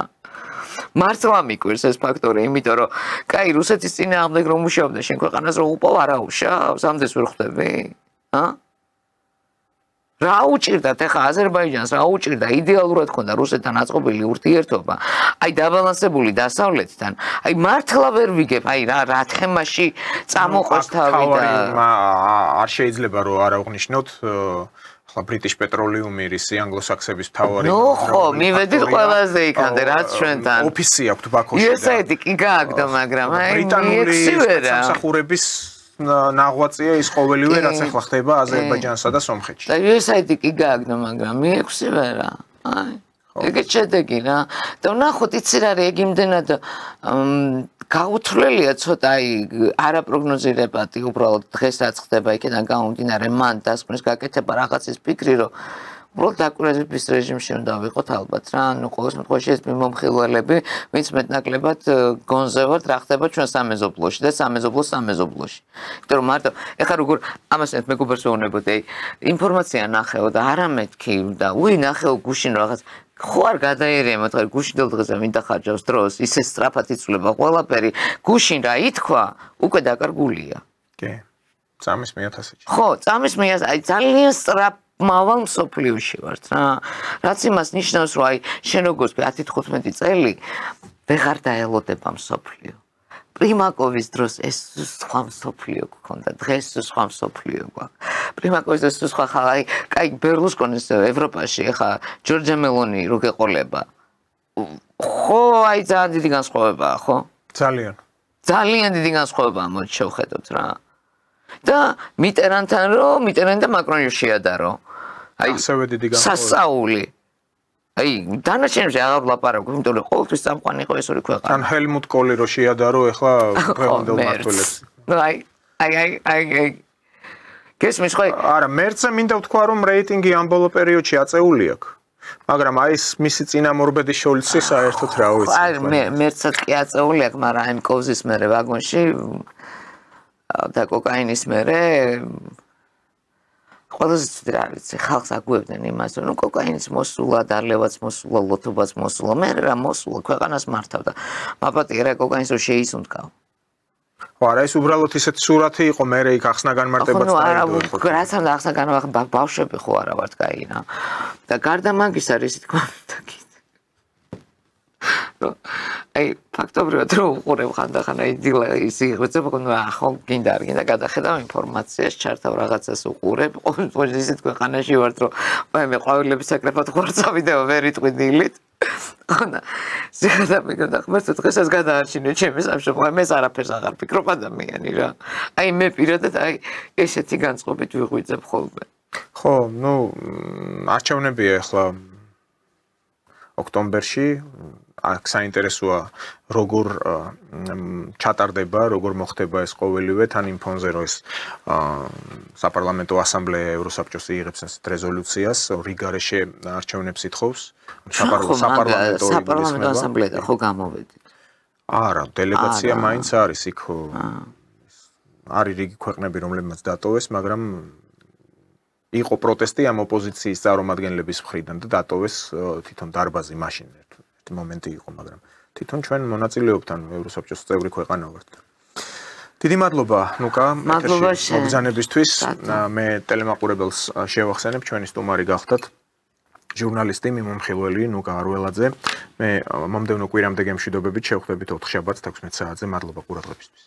მართლა მიკვირს ეს ფაქტორი იმიტომ რომ კაი რუსეთის წინააღმდეგ რომ მუშაობდა შენ ქვეყანას რომ უპოვ არაუშავს ამდენს ვერ ხვდები რა უჭირდათ ეხა აზერბაიჯანს რა უჭირდა იდეალურად ქონდა რუსეთთან აწყობილი ურთიერთობა აი დაბალანსებული დასავლეთთან აი მართლა ვერ ვიგებ აი რა თემაში წამოყვეს თავი და არ შეიძლება რომ არ აღნიშნოთ ახლა ბრიტიშ პეტროლიუმი რისი ანგლოსაქსების მთავარი ხო მივედით ყველაზე იქამდე რაც ჩვენთან ოფისი აქვს ბაქოში და ესეთი კი გააგდო მაგრამ აი ბრიტანული სამსახურების ნაღვაწია ის ყოველივე რაც ახლა ხდება აზერბაიჯანსა და სომხეთში. და USAID კი გააგდო, მაგრამ მიექვსი ვერა. აი. ეგეც შედეგი რა. და ნახოთ იცი რა ეგ იმდენად გაუთვლელია ცოტა აი არაპროგნოზირებადი უბრალოდ დღესაც ხდება იქიდან გამომდინარე მან დასკვნის გაკეთება რაღაცის ფიქრი რომ უბრალოდ დაკვირვების რეჟიმში უნდა ვიყოთ ალბათ რა ანუ ყოველ შემთხვევაში ეს მიმომხილველები ვინც მეტნაკლებად გონზევართ რა ხდება ჩვენ სამეზობლოში და სამეზობლოში იმიტომ რომ მარტო ეხლა როგორ ამას მეგობრებს ვეუბნებოდი აი ინფორმაცია ნახეო და არა მეთქი და ნახეო გუშინ რაღაც ხო არ გადაერემა თქვა გუშინდელ დღეზე მინდა ხარჯავს დროს ისე სწრაფად იცვლება ყველაფერი გუშინ რა ითქვა უკვე დაკარგულია კი წამის 1000-ში ხო წამის 1000 აი ძალიან სწრაფ მავალ მსოფლიოში ვართ რა რაც იმას ნიშნავს რომ აი შენ როგორც 10-15 წელი ვეღარ დაელოდება მსოფლიო პრიმაკოვის დროს ეს სხვა მსოფლიო გქონდა დღეს სხვა მსოფლიო გვაქვს პრიმაკოვის დროს სხვა ხალხი კაი ბერლუსკონის ევროპაში ხა ჯორჯა მელონი რო გეყოლება ხო აი ძალიან დიდი განსხვავებაა ხო ძალიან დიდი განსხვავებაა მოდი შევხედოთ რა და მიტერანთან რომ მიტერანი და მაკრონი შეადარო აი ასევე დიდი განსხვავება სასწაული აი დანარჩენებზე აღარ ვლაპარაკობ იმიტომ რომ ყოველთვის წამყვანი იყო ეს ორი ქვეყანა თან ჰელმუტ კოლი რო შეადარო ეხლა ქვეყნდელ მმართველებს აი გესმის ხო არა მერცე მინდა ვთქვა რომ რეიტინგი ამ ბოლო პერიოდში აწეული აქვს მაგრამ აი ეს მისი წინამორბედი შოლცი საერთოდ რა ვიცი აი მერცად კი აწეული აქვს მაგრამ აი კოვზის მერე ვაგონში და კოკაინის მერე ყველაზე ცუდი რა ვიცი ხალხს აგვევდნენ იმას რომ კოკაინის მოსულა დარლევაც მოსულა ლოთობაც მოსულა მე რა მოსულა ქვეყანას მართავდა მაპატია რა კოკაინს რო შეისუნთქავ ხო არა ეს უბრალოდ ისეთ სურათი იყო მე იქ ახსნა განმარტებაც დაიდო რა რას ამ ახსნა განმარტება ბავშვები ხო არა ვართ კაი რა და გარდა მაგისა რისი თქვა აი ფაქტობრივად რო უყურებ ხანდახან აი დილა ის იღვეწება ხო გინდა არ გინდა გადახედავ ინფორმაციას ჩართავ რაღაცას უყურებ ყოველ ისეთ ქვეყანაში ვართ რომ მე ყვავილების საკრეფად ხوارცავი და ვერ იტყვი დილით ხოდა ზეგადამიგო და ხმერთ დღესაც გადაარჩინე ჩემი სამშობლო მე არაფერს აღარ ფიქრობ ადამიანი რა აი მე პირადად აი ესეთი განწყობით ვიღვიძებ ხოლმე ხო ნუ არჩევნებია ახლა ოქტომბერში აქ საინტერესოა როგორ ჩატარდება, როგორ მოხდება ეს ყოველივე თან იმ ფონზე რომ ეს საპარლამენტო ასამბლეა ევროსაბჭოს იღებს ეს რეზოლუციას რიგარეშე არჩევნებს ითხოვს საპარლამენტო ასამბლეა ხო გამოვედით არა დელეგაცია მაინც არის იქ არის რიგი ქვეყნები რომლებმაც დატოვეს მაგრამ იყო პროტესტი ამ ოპოზიციის წარმომადგენლების მხრიდან და დატოვეს თვითონ დარბაზი მაშინ ერთი მომენტი იყო მაგრამ თვითონ ჩვენ მონაწილეობთ ან ევროსაბჭოს წევრი ქვეყანა ვართ დიდი მადლობა ნუკა მოგზანებისთვის მე ტელემაყურებელს შევახსენებ ჩვენი სტუმარი გახდათ ჟურნალისტი მიმომხილველი ნუკა არველაძე მე მომდევნო კვირამდე გემშვიდობებით შევხვდებით 4 შაბათს 16 საათზე მადლობა ყურადღებისთვის